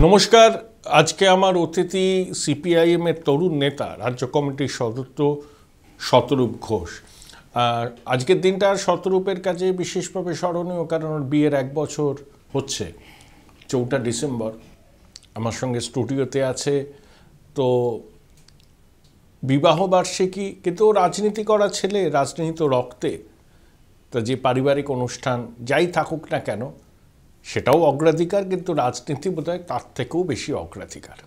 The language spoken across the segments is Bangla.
নমস্কার। আজকে আমার অতিথি সিপিআইএম এর তরুণ নেতা, রাজ্য কমিটির সদস্য শতরূপ ঘোষ। আর আজকের দিনটা শতরূপের কাছে বিশেষভাবে স্মরণীয়, কারণ ওর বিয়ের 1 বছর হচ্ছে 4 ডিসেম্বর। আমার সঙ্গে স্টুডিওতে আছে। তো বিবাহ বার্ষিকী, কিন্তু ও রাজনীতি করা ছেলে, রাজনীতি তো রক্তে। তা যে পারিবারিক অনুষ্ঠান যাই থাকুক না কেন, সেটাও অগ্রাধিকার, কিন্তু রাজনীতি বোধহয় তার থেকেও বেশি অগ্রাধিকার।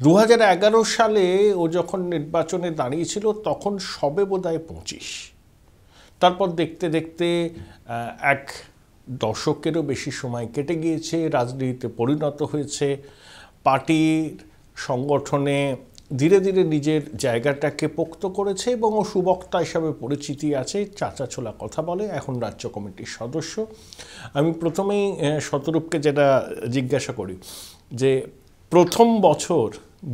2011 সালে ও যখন নির্বাচনে দাঁড়িয়েছিল তখন সবে বোধহয় 25। তারপর দেখতে দেখতে 1 দশকেরও বেশি সময় কেটে গিয়েছে, রাজনীতিতে পরিণত হয়েছে, পার্টির সংগঠনে ধীরে ধীরে নিজের জায়গাটাকে পোক্ত করেছে এবং ও সুবক্তা হিসাবে পরিচিতি আছে, চাচা ছোলা কথা বলে, এখন রাজ্য কমিটির সদস্য। আমি প্রথমেই শতরূপকে যেটা জিজ্ঞাসা করি যে প্রথম বছর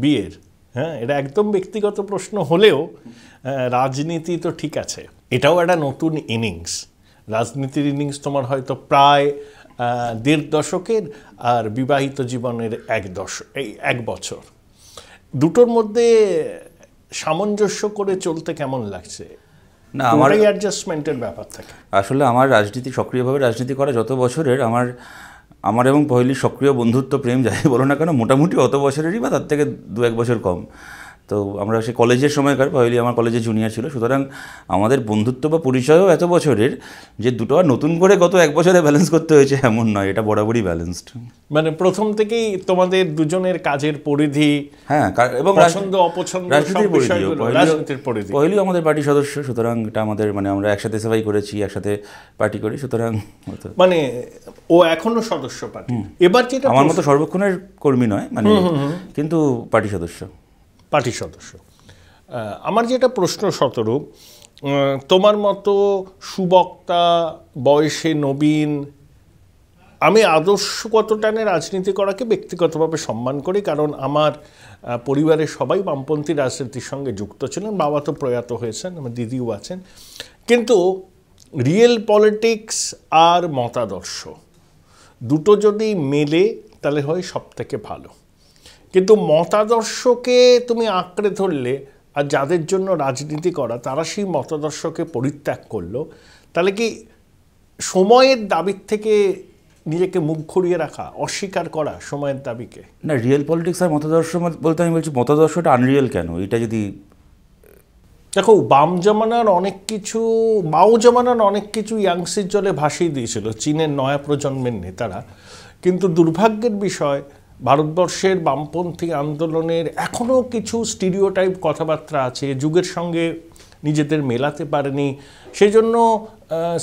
বিয়ের, এটা একদম ব্যক্তিগত প্রশ্ন হলেও রাজনীতি তো ঠিক আছে, এটাও একটা নতুন ইনিংস, রাজনীতির ইনিংস তোমার হয়তো প্রায় 1.5 দশকের, আর বিবাহিত জীবনের 1 বছর। দুটোর মধ্যে সামঞ্জস্য করে চলতে কেমন লাগছে? না, আমার অ্যাডজাস্টমেন্টের ব্যাপার থাকে। আসলে আমার সক্রিয়ভাবে রাজনীতি করা যত বছরের, আমার এবং পহেলির সক্রিয় বন্ধুত্ব, প্রেম যাই বলো না কেন, মোটামুটি অত বছরেরই বা তার থেকে 2-1 বছর কম। তো আমরা সে কলেজের সময়কার, পহেলি আমার কলেজে জুনিয়র ছিল, সুতরাং আমাদের বন্ধুত্ব বা পরিচয়ও এত বছরের যে দুটো আর নতুন করে গত 1 বছরে ব্যালেন্স করতে হয়েছে এমন নয়, এটা বরাবরই ব্যালেন্সড। মানে প্রথম থেকেই তোমাদের দুজনের কাজের পরিধি, হ্যাঁ, এবং পছন্দ অপছন্দ, রাজনীতির পরিধি। পহেলিও আমাদের পার্টির সদস্য, সুতরাং এটা আমাদের আমরা একসাথে সেবাই করেছি, একসাথে পার্টি করি, সুতরাং মানে ও এখনো সদস্য পার্টি। এবার যেটা আমার মতো সর্বক্ষণের কর্মী নয়, কিন্তু পার্টি সদস্য। আমার যেটা প্রশ্ন শতরূপ, তোমার মতো সুবক্তা, বয়সে নবীন, আমি আদর্শগত টানে রাজনীতি করাকে ব্যক্তিগতভাবে সম্মান করি, কারণ আমার পরিবারের সবাই বামপন্থী রাজনীতির সঙ্গে যুক্ত ছিলেন। বাবা তো প্রয়াত হয়েছেন, আমার দিদিও আছেন। কিন্তু রিয়েল পলিটিক্স আর মতাদর্শ দুটো যদি মেলে তাহলে হয় সব থেকে ভালো। কিন্তু মতাদর্শকে তুমি আঁকড়ে ধরলে, আর যাদের জন্য রাজনীতি করা তারা সেই মতাদর্শকে পরিত্যাগ করলো, তাহলে কি সময়ের দাবির থেকে নিজেকে মুখ ঘুরিয়ে রাখা, অস্বীকার করা সময়ের দাবিকে? না, রিয়েল পলিটিক্স আর মতাদর্শ বলতে আমি বলছি মতাদর্শটা আনরিয়েল কেন? এটা যদি দেখো, মাও জমানার অনেক কিছু ইয়াংসির জলে ভাসিয়ে দিয়েছিল চীনের নয়া প্রজন্মের নেতারা, কিন্তু দুর্ভাগ্যের বিষয় ভারতবর্ষের বামপন্থী আন্দোলনের এখনও কিছু স্টিরিওটাইপ কথাবার্তা আছে, যুগের সঙ্গে নিজেদের মেলাতে পারেনি। সেই জন্য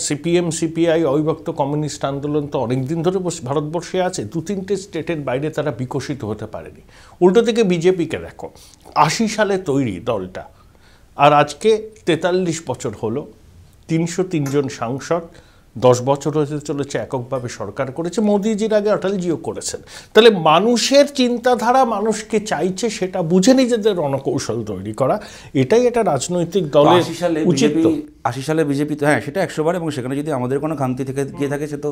সিপিএম, সিপিআই, অবিভক্ত কমিউনিস্ট আন্দোলন তো অনেকদিন ধরে ভারতবর্ষে আছে, 2-3টে স্টেটের বাইরে তারা বিকশিত হতে পারেনি। উল্টো থেকে বিজেপিকে দেখো, 80 সালে তৈরি দলটা, আর আজকে 43 বছর হলো, 303 জন সাংসদ, 10 বছর হতে চলেছে এককভাবে সরকার করেছে, মোদিজির আগে অটলজিও করেছেন। তাহলে মানুষের চিন্তাধারা মানুষকে চাইছে, সেটা বুঝে নিজেদের রণকৌশল তৈরি করা, এটাই একটা রাজনৈতিক দলের উচিত। 80 সালে বিজেপি তো, হ্যাঁ সেটা 100 বার, এবং সেখানে যদি আমাদের কোনো খামতি থেকে গিয়ে থাকে সে তো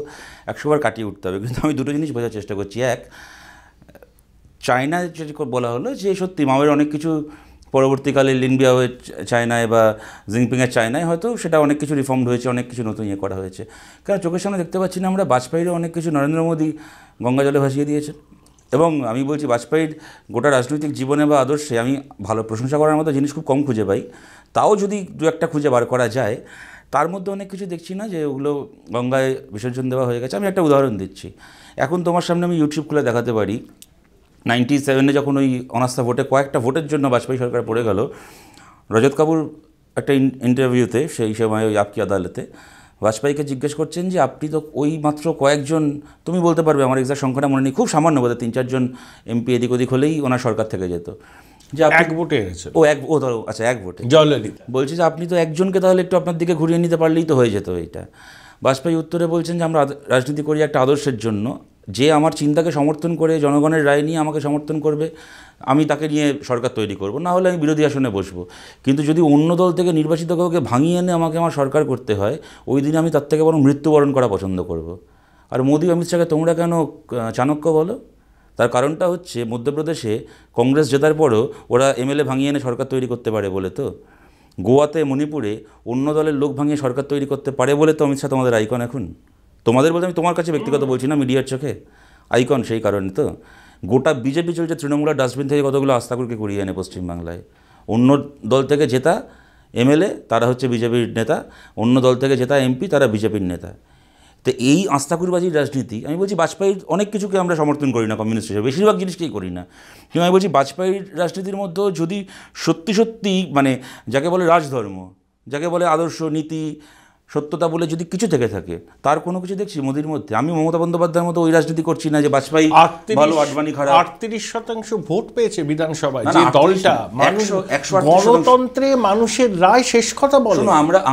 100 বার কাটিয়ে উঠতে হবে। কিন্তু আমি দুটো জিনিস বোঝার চেষ্টা করছি। এক, চায়না যদি বলা হলো যে সত্যি মাওয়ের অনেক কিছু পরবর্তীকালে লিনবিয়াওয়ের চায়নায় বা জিনপিংয়ের চায়নায় হয়তো সেটা অনেক কিছু রিফর্মড হয়েছে, অনেক কিছু নতুন করা হয়েছে। কারণ চোখের সামনে দেখতে পাচ্ছি না আমরা, বাজপেয়ীরও অনেক কিছু নরেন্দ্র মোদী গঙ্গা জলে ভাসিয়ে দিয়েছেন। এবং আমি বলছি বাজপেয়ীর গোটা রাজনৈতিক জীবনে বা আদর্শে আমি ভালো প্রশংসা করার মতো জিনিস খুব কম খুঁজে পাই, তাও যদি 2-1টা খুঁজে বার করা যায়, তার মধ্যে অনেক কিছু দেখছি না যে ওগুলো গঙ্গায় বিসর্জন দেওয়া হয়ে গেছে। আমি একটা উদাহরণ দিচ্ছি, এখন তোমার সামনে আমি ইউটিউব খুলে দেখাতে পারি, 97-এ যখন ওই অনাস্থা ভোটে কয়েকটা ভোটের জন্য বাজপেয়ী সরকার পড়ে গেল, রজত কাপুর একটা ইন্টারভিউতে সেই সময় ওই আপকি আদালতে বাজপেয়ীকে জিজ্ঞেস করছেন যে আপনি তো ওই মাত্র কয়েকজন, তুমি বলতে পারবে, আমার এক্সাক্ট সংখ্যাটা মনে নেই, খুব সামান্য বোধ হয় 3-4 জন এমপি এদিক ওদিক হলেই ওনার সরকার থেকে যেত, যে 1 ভোটে হয়েছে। আচ্ছা 1 ভোটে জয়ললিতা বলছে যে আপনি তো একজনকে তাহলে একটু আপনার দিকে ঘুরিয়ে নিতে পারলেই তো হয়ে যেত এইটা। বাজপেয়ী উত্তরে বলছেন যে আমরা রাজনীতি করি একটা আদর্শের জন্য, যে আমার চিন্তাকে সমর্থন করে জনগণের রায় নিয়ে আমাকে সমর্থন করবে, আমি তাকে নিয়ে সরকার তৈরি করব, না হলে আমি বিরোধী আসনে বসবো। কিন্তু যদি অন্য দল থেকে নির্বাচিত কাউকে ভাঙিয়ে এনে আমাকে আমার সরকার করতে হয়, ওই দিনে আমি তার থেকে বরং মৃত্যুবরণ করা পছন্দ করব। আর মোদি অমিত শাহকে তোমরা কেন চাণক্য বলো? তার কারণটা হচ্ছে মধ্যপ্রদেশে কংগ্রেস জেতার পরও ওরা এমএলএ ভাঙিয়ে এনে সরকার তৈরি করতে পারে বলে তো, গোয়াতে মণিপুরে অন্য দলের লোক ভাঙিয়ে সরকার তৈরি করতে পারে বলে তো অমিত শাহ তোমাদের আইকন এখন। তোমাদের বলতে আমি তোমার কাছে ব্যক্তিগত বলছি না, মিডিয়ার চোখে আইকন সেই কারণে তো। গোটা বিজেপি চলছে তৃণমূলের ডাস্টবিন থেকে কতগুলো আস্তাকুরকে কুড়িয়ে এনে পশ্চিমবাংলায়। অন্য দল থেকে জেতা এমএলএ তারা হচ্ছে বিজেপির নেতা, অন্য দল থেকে জেতা এমপি তারা বিজেপির নেতা। তো এই আস্তাকুরবাজির রাজনীতি, আমি বলছি বাজপেয়ীর অনেক কিছুকে আমরা সমর্থন করি না কমিউনিস্ট হিসেবে, বেশিরভাগ জিনিসকেই করি না, কিন্তু আমি বলছি বাজপেয়ীর রাজনীতির মধ্যেও যদি সত্যি সত্যি মানে যাকে বলে রাজধর্ম, যাকে বলে আদর্শ নীতি সত্যতা বলে যদি কিছু থেকে থাকে, তার কোনো কিছু দেখছি মোদির মধ্যে। আমি মমতা বন্দ্যোপাধ্যায়ের মতো ওই রাজনীতি করছি না যে বাজপেয়ী ভালো আডবাণী খারাপ। 38% ভোট পেয়েছে বিধানসভায়, যে দলটা গণতন্ত্রে মানুষের রায় শেষ কথা বলে।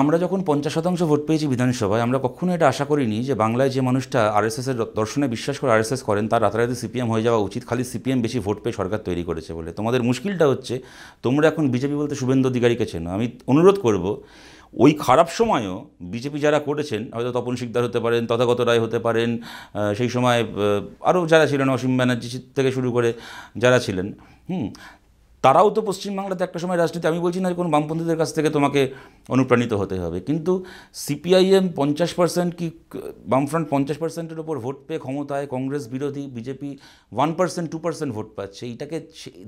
আমরা যখন 50% ভোট পেয়েছি বিধানসভায়, আমরা কখনো এটা আশা করিনি যে বাংলায় যে মানুষটা আরএসএস এর দর্শনে বিশ্বাস করে আরএসএস করেন তার রাতারাতি সিপিএম হয়ে যাওয়া উচিত, খালি সিপিএম বেশি ভোট পেয়ে সরকার তৈরি করেছে বলে। তোমাদের মুশকিলটা হচ্ছে তোমরা এখন বিজেপি বলতে শুভেন্দু অধিকারীকে চেনো। আমি অনুরোধ করব ওই খারাপ সময়ও বিজেপি যারা করেছেন, হয়তো তপন শিকদার হতে পারেন, তথাগত রায় হতে পারেন, সেই সময় আরও যারা ছিলেন অসীম ব্যানার্জি থেকে শুরু করে যারা ছিলেন, তারাও তো পশ্চিমবাংলাতে একটা সময় রাজনীতি, আমি বলছি না কোনো বামপন্থীদের কাছ থেকে তোমাকে অনুপ্রাণিত হতে হবে, কিন্তু সিপিআইএম 50% কি বামফ্রন্ট 50%-এর ওপর ভোট পেয়ে ক্ষমতায়, কংগ্রেস বিরোধী, বিজেপি 1% 2% ভোট পাচ্ছে। এইটাকে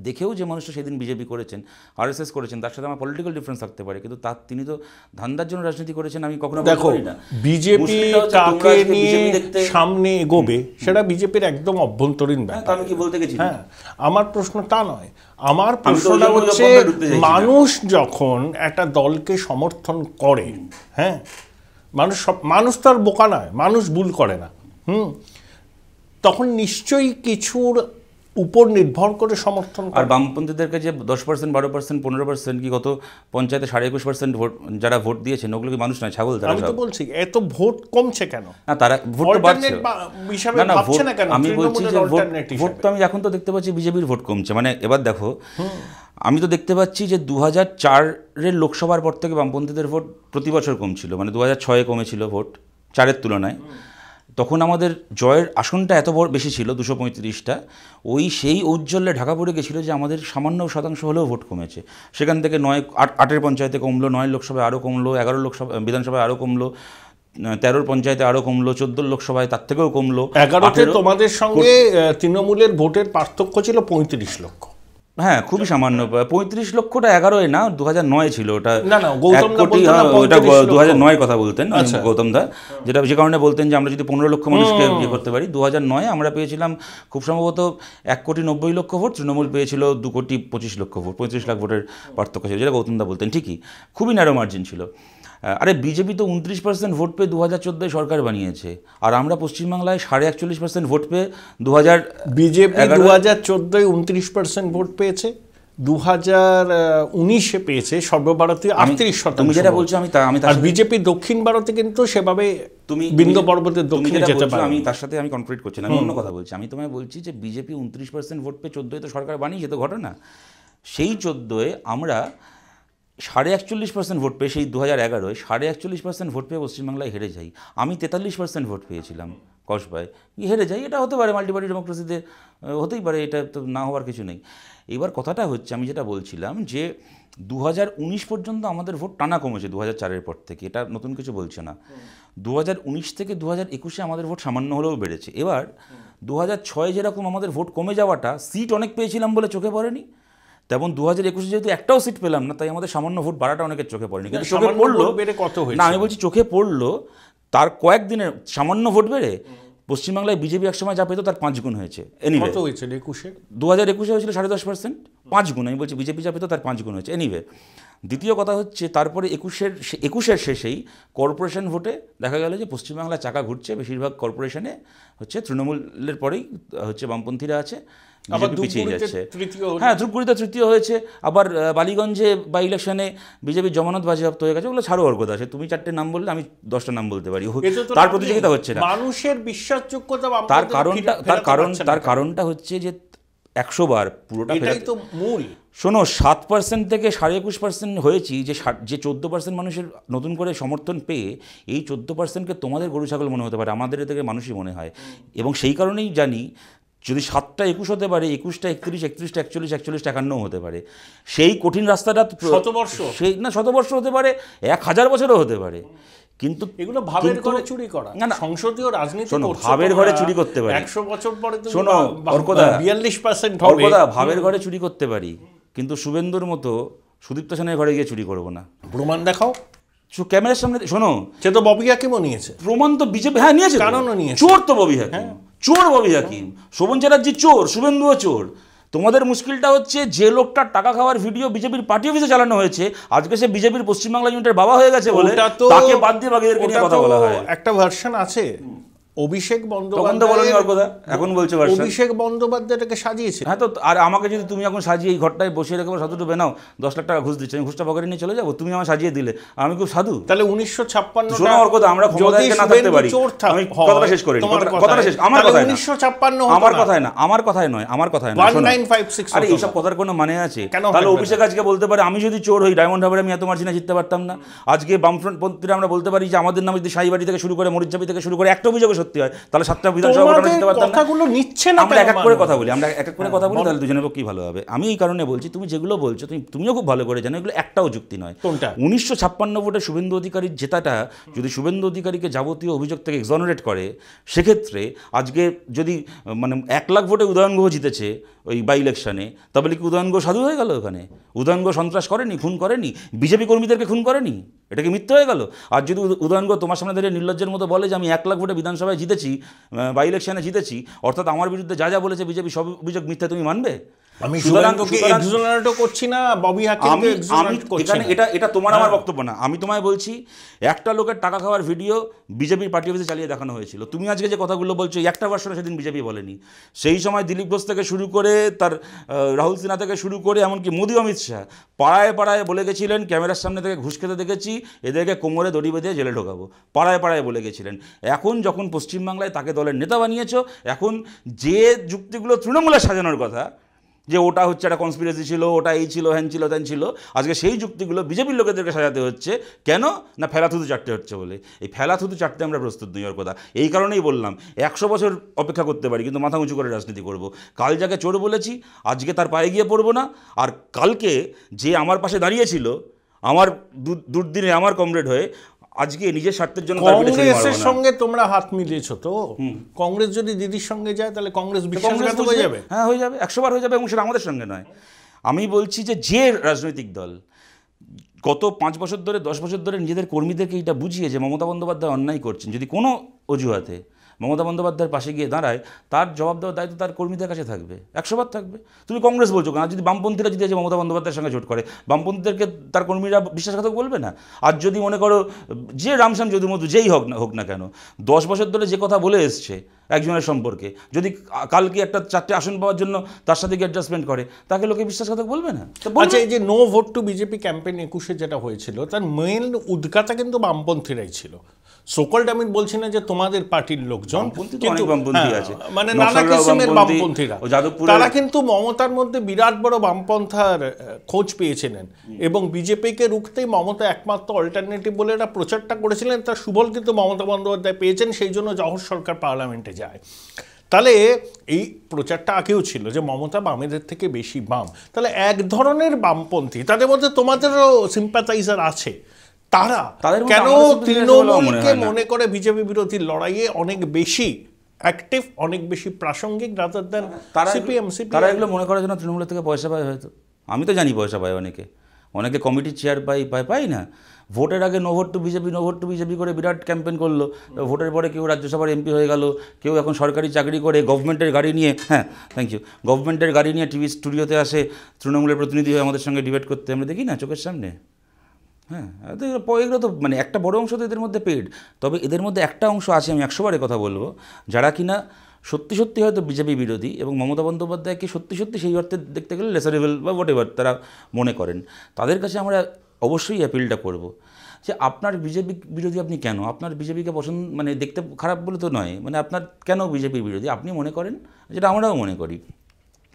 দেখেও যে মানুষটা সেদিন বিজেপি করেছেন, আরএসএস করেছেন, তার সাথে আমার পলিটিক্যাল ডিফারেন্স থাকতে পারে, কিন্তু তিনি তো ধান্দার জন্য রাজনীতি করেছেন। আমি কখনো বলি না বিজেপি কাকে নিয়ে সামনে এগোবে সেটা বিজেপির একদম অভ্যন্তরীণ ব্যাপার। আমি কি বলতে গেছি? হ্যাঁ, আমার প্রশ্ন তা নয়। আমার প্রশ্নটা হচ্ছে মানুষ যখন একটা দলকে সমর্থন করে, হ্যাঁ, মানুষ তো আর বোকা নয়, মানুষ ভুল করে না, তখন নিশ্চয়ই কিছুর উপর নির্ভর করে সমর্থন। আর বামপন্থীদেরকে যে 10%, 12%, 15% কি গত পঞ্চায়েতে 21% ভোট যারা ভোট দিয়েছেন, ওগুলো কি মানুষ নয়, ছাগল? আমি তো বলছি এত ভোট কমছে কেন? না, তারা ভোট বাড়ছে না, আমি বলছি যে ভোট তো আমি এখন তো দেখতে পাচ্ছি বিজেপির ভোট কমছে। মানে এবার দেখো, আমি তো দেখতে পাচ্ছি যে 2004-এর লোকসভার পর থেকে বামপন্থীদের ভোট প্রতি বছর কমছিল। মানে 2006-এ কমেছিল ভোট 4-এর তুলনায়, তখন আমাদের জয়ের আসনটা এত বড় বেশি ছিল 235টা, সেই ঔজ্জ্বল্যে ঢাকা পড়ে গেছিলো যে আমাদের সামান্য শতাংশ হলেও ভোট কমেছে। সেখান থেকে 8-এর পঞ্চায়েতে কমলো, 9 লোকসভায় আরও কমলো, 11 লোকসভা বিধানসভায় আরও কমলো, 13 পঞ্চায়েতে আরও কমলো, 14 লোকসভায় তার থেকেও কমলো। 11তে তোমাদের সঙ্গে তৃণমূলের ভোটের পার্থক্য ছিল 35 লক্ষ। হ্যাঁ, খুবই সামান্য। 35 লক্ষটা 11-এ না, 2009 ছিল ওটা। না, গৌতম দা ওটা 2009 কথা বলতেন গৌতম দা, যেটা যে কারণে বলতেন যে আমরা যদি 15 লক্ষ মানুষকে ইয়ে করতে পারি। 2009-এ আমরা পেয়েছিলাম খুব সম্ভবত 1,90,00,000 ভোট, তৃণমূল পেয়েছিল 2,25,00,000 ভোট, 35 লাখ ভোটের পার্থক্য ছিল, যেটা গৌতম দা বলতেন। ঠিকই, খুবই ন্যারো মার্জিন ছিল। আরে বিজেপি তো 29% ভোট পেয়ে 2014-এ সরকার বানিয়েছে, আর আমরা পশ্চিমবাংলায় 41% ভোট পেয়ে বিজেপি 2014-এ 29% ভোট পেয়েছে, 2019-এ পেয়েছে সর্বভারতীয় 38%। তুমি যেটা বলছো আমি আর বিজেপি দক্ষিণ ভারতে কিন্তু সেভাবে বিন্ধ্য পর্বতের দক্ষিণে যেতে পারে। আমি তার সাথে আমি কনফ্লিক্ট করছি না, আমি অন্য কথা বলছি। আমি তোমায় বলছি যে বিজেপি 29% ভোট পেয়ে 14-এ তো সরকার বানিয়েছে, তো ঘটনা সেই 14-এ আমরা 41% ভোট পেয়ে, সেই 2011-এ 41% ভোট পেয়ে পশ্চিমবাংলায় হেরে যাই। আমি 43% ভোট পেয়েছিলাম কসবায়, হেরে যাই। এটা হতে পারে, মাল্টিপার্টি ডেমোক্রেসিতে হতেই পারে, এটা তো না হওয়ার কিছু নেই। এবার কথাটা হচ্ছে, আমি যেটা বলছিলাম যে 2019 পর্যন্ত আমাদের ভোট টানা কমেছে 2004-এর পর থেকে, এটা নতুন কিছু বলছে না। 2019 থেকে 2021-এ আমাদের ভোট সামান্য হলেও বেড়েছে। এবার 2006-এ যেরকম আমাদের ভোট কমে যাওয়াটা, সিট অনেক পেয়েছিলাম বলে চোখে পড়েনি, তেমন 2021-এ যেহেতু একটাও সিট পেলাম না, তাই আমাদের সামান্য ভোট বাড়াটা অনেকের চোখে পড়েনি। কিন্তু চোখে পড়লো না, আমি বলছি চোখে পড়লো তার কয়েকদিনের সামান্য ভোট বেড়ে পশ্চিমবাংলায় বিজেপি একসময় যা পেত তার 5 গুণ হয়েছে। এনিওয়ে 2021-এ হয়েছিল 10.5%, 5 গুণ। আমি বলছি বিজেপি যা পেত তার 5 গুণ হয়েছে। এনিওয়ে, দ্বিতীয় কথা হচ্ছে তারপরে 21-এর শেষেই কর্পোরেশন ভোটে দেখা গেল যে পশ্চিমবাংলায় চাকা ঘুরছে, বেশিরভাগ কর্পোরেশনে হচ্ছে তৃণমূলের পরেই হচ্ছে বামপন্থীরা আছে, পিছিয়ে যাচ্ছে। হ্যাঁ, ধূপগুড়িতে তৃতীয় হয়েছে, আবার বালিগঞ্জে বা ইলেকশনে বিজেপির জমানত বাজেয়াপ্ত হয়ে গেছে। ওগুলো ছাড়ো অর্ঘ্য আছে, তুমি 4টে নাম বললে আমি 10টা নাম বলতে পারি, তার প্রতিযোগিতা হচ্ছে না। মানুষের বিশ্বাসযোগ্যতা তার কারণটা হচ্ছে যে 100 বার পুরোটা তো মূল। শোনো, 7% থেকে 21.5% হয়েছি, যে 14% মানুষের নতুন করে সমর্থন পেয়ে, এই 14%কে তোমাদের গরু ছাগল মনে হতে পারে, আমাদের থেকে মানুষই মনে হয়। এবং সেই কারণেই জানি যদি 7টা 21 হতে পারে, 21টা 31, 31টা 41, 41টা 51 হতে পারে, সেই কঠিন রাস্তাটা শতবর্ষ, সেই না শতবর্ষ হতে পারে, 1000 বছরও হতে পারে, কিন্তু এগুলো ভাবের ঘরে চুরি করা না, সংসদীয় রাজনীতি করছো, ভাবের ঘরে চুরি করতে পারি। 100 বছর পরে তুমি শোনো অর্কদা, 42% হবে। অর্কদা, ভাবের ঘরে চুরি করতে পারি, কিন্তু শুভেন্দুর মতো সুদীপ্ত সেনের ঘরে গিয়ে চুরি করবো না। প্রমাণ দেখাও। ক্যামেরার সামনে শোনো, সে তো ববি হাকিমও নিয়েছে প্রমাণ, তো বিজেপি হ্যাঁ নিয়েছে, কারণও নিয়েছে। চোর তো ববি হাকিম, চোর ববি হাকিম, শোভন চ্যাটার্জি চোর, শুভেন্দুও চোর। তোমাদের মুশকিলটা হচ্ছে যে লোকটার টাকা খাওয়ার ভিডিও বিজেপির পার্টি অফিসে চালানো হয়েছে, আজকে সে বিজেপির পশ্চিমবাংলা ইউনিটের বাবা হয়ে গেছে বলে তাকে বাদ দিয়ে বাকিদেরকে নিয়ে কথা বলা হয়। একটা ভার্সন আছে, অভিষেক বন্দ্যোপাধ্যায়, এখন বলছে অভিষেক বন্দ্যোপাধ্যায়টাকে সাজিয়েছে। হ্যাঁ, তো আর আমাকে যদি তুমি এখন সাজিয়ে এই ঘরটায় বসিয়ে রেখে সাধুটু বেনাও, 10 লাখ টাকা ঘুষ দিচ্ছে, আমি ঘুষটা পকেটে নিয়ে চলে যাবো, তুমি আমার সাজিয়ে দিলে, আমি খুব সাধু? তাহলে 1956 শোনো অর্কদা, আমরা ক্ষমতায় না থাকতে পারি, আমি কথাটা শেষ করি, কথাটা শেষ, আমার কথায় না, 1956 আমার কথায় না, আমার কথায় নয়, আমার কথায় না, 1956। আরে এইসব কথার কোনো মানে আছে? তাহলে অভিষেক আজকে বলতে পারে আমি যদি চোর হই, ডায়মন্ড হারবারে আমি এত মার্জিনে জিততে পারতাম না। আজকে বামফ্রন্টপন্থীরা আমরা বলতে পারি যে আমাদের নামে যদি শাহীবাড়ি থেকে শুরু করে মরিচঝাপি থেকে শুরু করে একটা অভিযোগ সত্যি হয়, তাহলে 7টা বিধানসভা কথাগুলো নিচ্ছে না। আমরা এক এক করে কথা বলি, আমরা এক এক করে কথা বলি, তাহলে দুজনের পক্ষেই ভালো হবে। আমি এই কারণে বলছি, তুমি যেগুলো বলছো তুমিও খুব ভালো করে জানো, এগুলো একটাও যুক্তি নয়। 1956 ভোটে শুভেন্দু অধিকারীর জেতাটা যদি শুভেন্দু অধিকারীকে যাবতীয় অভিযোগ থেকে এক্সঅনারেট করে, সেক্ষেত্রে আজকে যদি মানে 1 লাখ ভোটে উদয়ন গুহ জিতেছে ওই বাই ইলেকশনে, তবে কি উদয়ন গুহ সাধু হয়ে গেল? ওখানে উদয়ন গুহ সন্ত্রাস করেনি, খুন করেনি, বিজেপি কর্মীদেরকে খুন করেনি, এটা কি মিথ্যে হয়ে গেল? আর যদি উদয়ন গুহ তোমার সামনে দাঁড়িয়ে নির্লজ্জের মতো বলে যে আমি 1 লাখ ভোটে বিধানসভায় জিতেছি, বাই ইলেকশনে জিতেছি, অর্থাৎ আমার বিরুদ্ধে যা যা বলেছে বিজেপি সব অভিযোগ মিথ্যা, তুমি মানবে? আমি শুভেন্দুকে এক্সোনারেটও করছি না, ববি হাকিমকে এক্সোনারেট করছি না, এটা তোমার আমার বক্তব্য না। আমি তোমায় বলছি, একটা লোকের টাকা খাওয়ার ভিডিও বিজেপির পার্টি অফিসে চালিয়ে দেখানো হয়েছিল। তুমি আজকে যে কথাগুলো বলছো, একটা ভার্সনে সেদিন বিজেপি বলেনি। সেই সময় দিলীপ ঘোষ থেকে শুরু করে তার রাহুল সিনহা থেকে শুরু করে এমনকি মোদি অমিত শাহ পাড়ায় পাড়ায় বলে গেছিলেন, ক্যামেরার সামনে থেকে ঘুষ খেতে দেখেছি, এদেরকে কোমরে দড়ি বেঁধে জেলে ঢোকাবো, পাড়ায় পাড়ায় বলে গেছিলেন। এখন যখন পশ্চিমবাংলায় তাকে দলের নেতা বানিয়েছো, এখন যে যুক্তিগুলো তৃণমূলে সাজানোর কথা, যে ওটা হচ্ছে একটা কনস্পিরেসি ছিল, ওটা এই ছিল, হ্যান ছিল, ত্যান ছিল, আজকে সেই যুক্তিগুলো বিজেপির লোকেদেরকে সাজাতে হচ্ছে। কেন না? ফেলাথুতু চাটতে হচ্ছে বলে। এই ফেলাথুতু চাটতে আমরা প্রস্তুত নই। ওর কথা এই কারণেই বললাম, 100 বছর অপেক্ষা করতে পারি, কিন্তু মাথা উঁচু করে রাজনীতি করব। কাল যাকে চোর বলেছি, আজকে তার পায়ে গিয়ে পড়বো না। আর কালকে যে আমার পাশে দাঁড়িয়েছিল, আমার দুর্দিনে আমার কমরেড হয়ে, আজকে নিজের স্বার্থের জন্য কংগ্রেসের সঙ্গে তোমরা হাত মিলিয়েছো, তো কংগ্রেস যদি দিদির সঙ্গে যায় তাহলে কংগ্রেস বিশ্বাসঘাতক হয়ে যাবে। হ্যাঁ, হয়ে যাবে, 100 বার হয়ে যাবে, এবং সেটা আমাদের সঙ্গে নয়। আমি বলছি যে রাজনৈতিক দল গত 5 বছর ধরে 10 বছর ধরে নিজেদের কর্মীদেরকে এটা বুঝিয়ে যে মমতা বন্দ্যোপাধ্যায় অন্যায় করছেন, যদি কোনো অজুহাতে মমতা বন্দ্যোপাধ্যায়ের পাশে গিয়ে দাঁড়ায়, তার জবাব দেওয়ার দায়িত্ব তার কর্মীদের কাছে থাকবে, 100 বার থাকবে। তুমি কংগ্রেস বলছো কেন? যদি বামপন্থীরা যদি মমতা বন্দ্যোপাধ্যায়ের সঙ্গে জোট করে, বামপন্থীদেরকে তার কর্মীরা বিশ্বাসঘাতক বলবে না? আর যদি মনে করো যে রামশ্যাম যদুমধু যেই হোক না কেন, 10 বছর ধরে যে কথা বলে এসছে একজনের সম্পর্কে, যদি কালকে একটা 4টে আসন পাওয়ার জন্য তার সাথে গিয়ে অ্যাডজাস্টমেন্ট করে, তাকে লোকে বিশ্বাসঘাতক বলবে না? আচ্ছা, এই যে no vote to BJP campaign 21-এ যেটা হয়েছিল, তার মেইন উদ্গাতা কিন্তু বামপন্থীরাই ছিল। সোকল্ড আমি বলছি না যে তোমাদের পার্টির লোকজন, কিন্তু বামপন্থী আছে, মানে নানা কিসিমের বামপন্থীরা, তারা কিন্তু মমতার মধ্যে বিরাট বড় বামপন্থার খোঁজ পেয়েছিলেন, এবং বিজেপিকে রুখতেই মমতা একমাত্র অল্টারনেটিভ বলে এরা প্রচারটা করেছিলেন। তার সুফল কিন্তু মমতা বন্দ্যোপাধ্যায় পেয়েছেন, সেই জন্য জহর সরকার পার্লামেন্টে যায়। তাহলে এই প্রচারটা আগেও ছিল যে মমতা বামেদের থেকে বেশি বাম। তাহলে এক ধরনের বামপন্থী, তাদের মধ্যে তোমাদেরও সিম্প্যাথাইজার আছে, তারা কেন তৃণমূলকে মনে করে বিজেপি বিরোধী লড়াইয়ে অনেক বেশি অ্যাক্টিভ, অনেক বেশি প্রাসঙ্গিক, রাদার দ্যান সিপিএম? তারা এগুলো মনে করার জন্য তৃণমূলের থেকে পয়সা পায় হয়তো। আমি তো জানি পয়সা পায় অনেকে কমিটির চেয়ার পাই না। ভোটের আগে নো ভোট টু বিজেপি করে বিরাট ক্যাম্পেইন করলো, ভোটের পরে কেউ রাজ্যসভার এমপি হয়ে গেল, কেউ এখন সরকারি চাকরি করে গভর্নমেন্টের গাড়ি নিয়ে, গভর্নমেন্টের গাড়ি নিয়ে টিভি স্টুডিওতে আসে তৃণমূলের প্রতিনিধি হয়ে আমাদের সঙ্গে ডিবেট করতে, আমরা দেখি না চোখের সামনে। হ্যাঁ, এগুলো তো মানে একটা বড় অংশ তো এদের মধ্যে পেড। তবে এদের মধ্যে একটা অংশ আছে, আমি 100 বারে কথা বলবো, যারা কিনা সত্যি হয়তো বিজেপি বিরোধী এবং মমতা বন্দ্যোপাধ্যায়কে সত্যি সেই অর্থে দেখতে গেলে লেসারেবল বা হোয়াট এভার তারা মনে করেন। তাদের কাছে আমরা অবশ্যই অ্যাপিলটা করব যে আপনার বিজেপি বিরোধী আপনি কেন? আপনার বিজেপিকে পছন্দ মানে দেখতে খারাপ বলে তো নয়, মানে আপনার কেন বিজেপি বিরোধী আপনি মনে করেন, যেটা আমরাও মনে করি।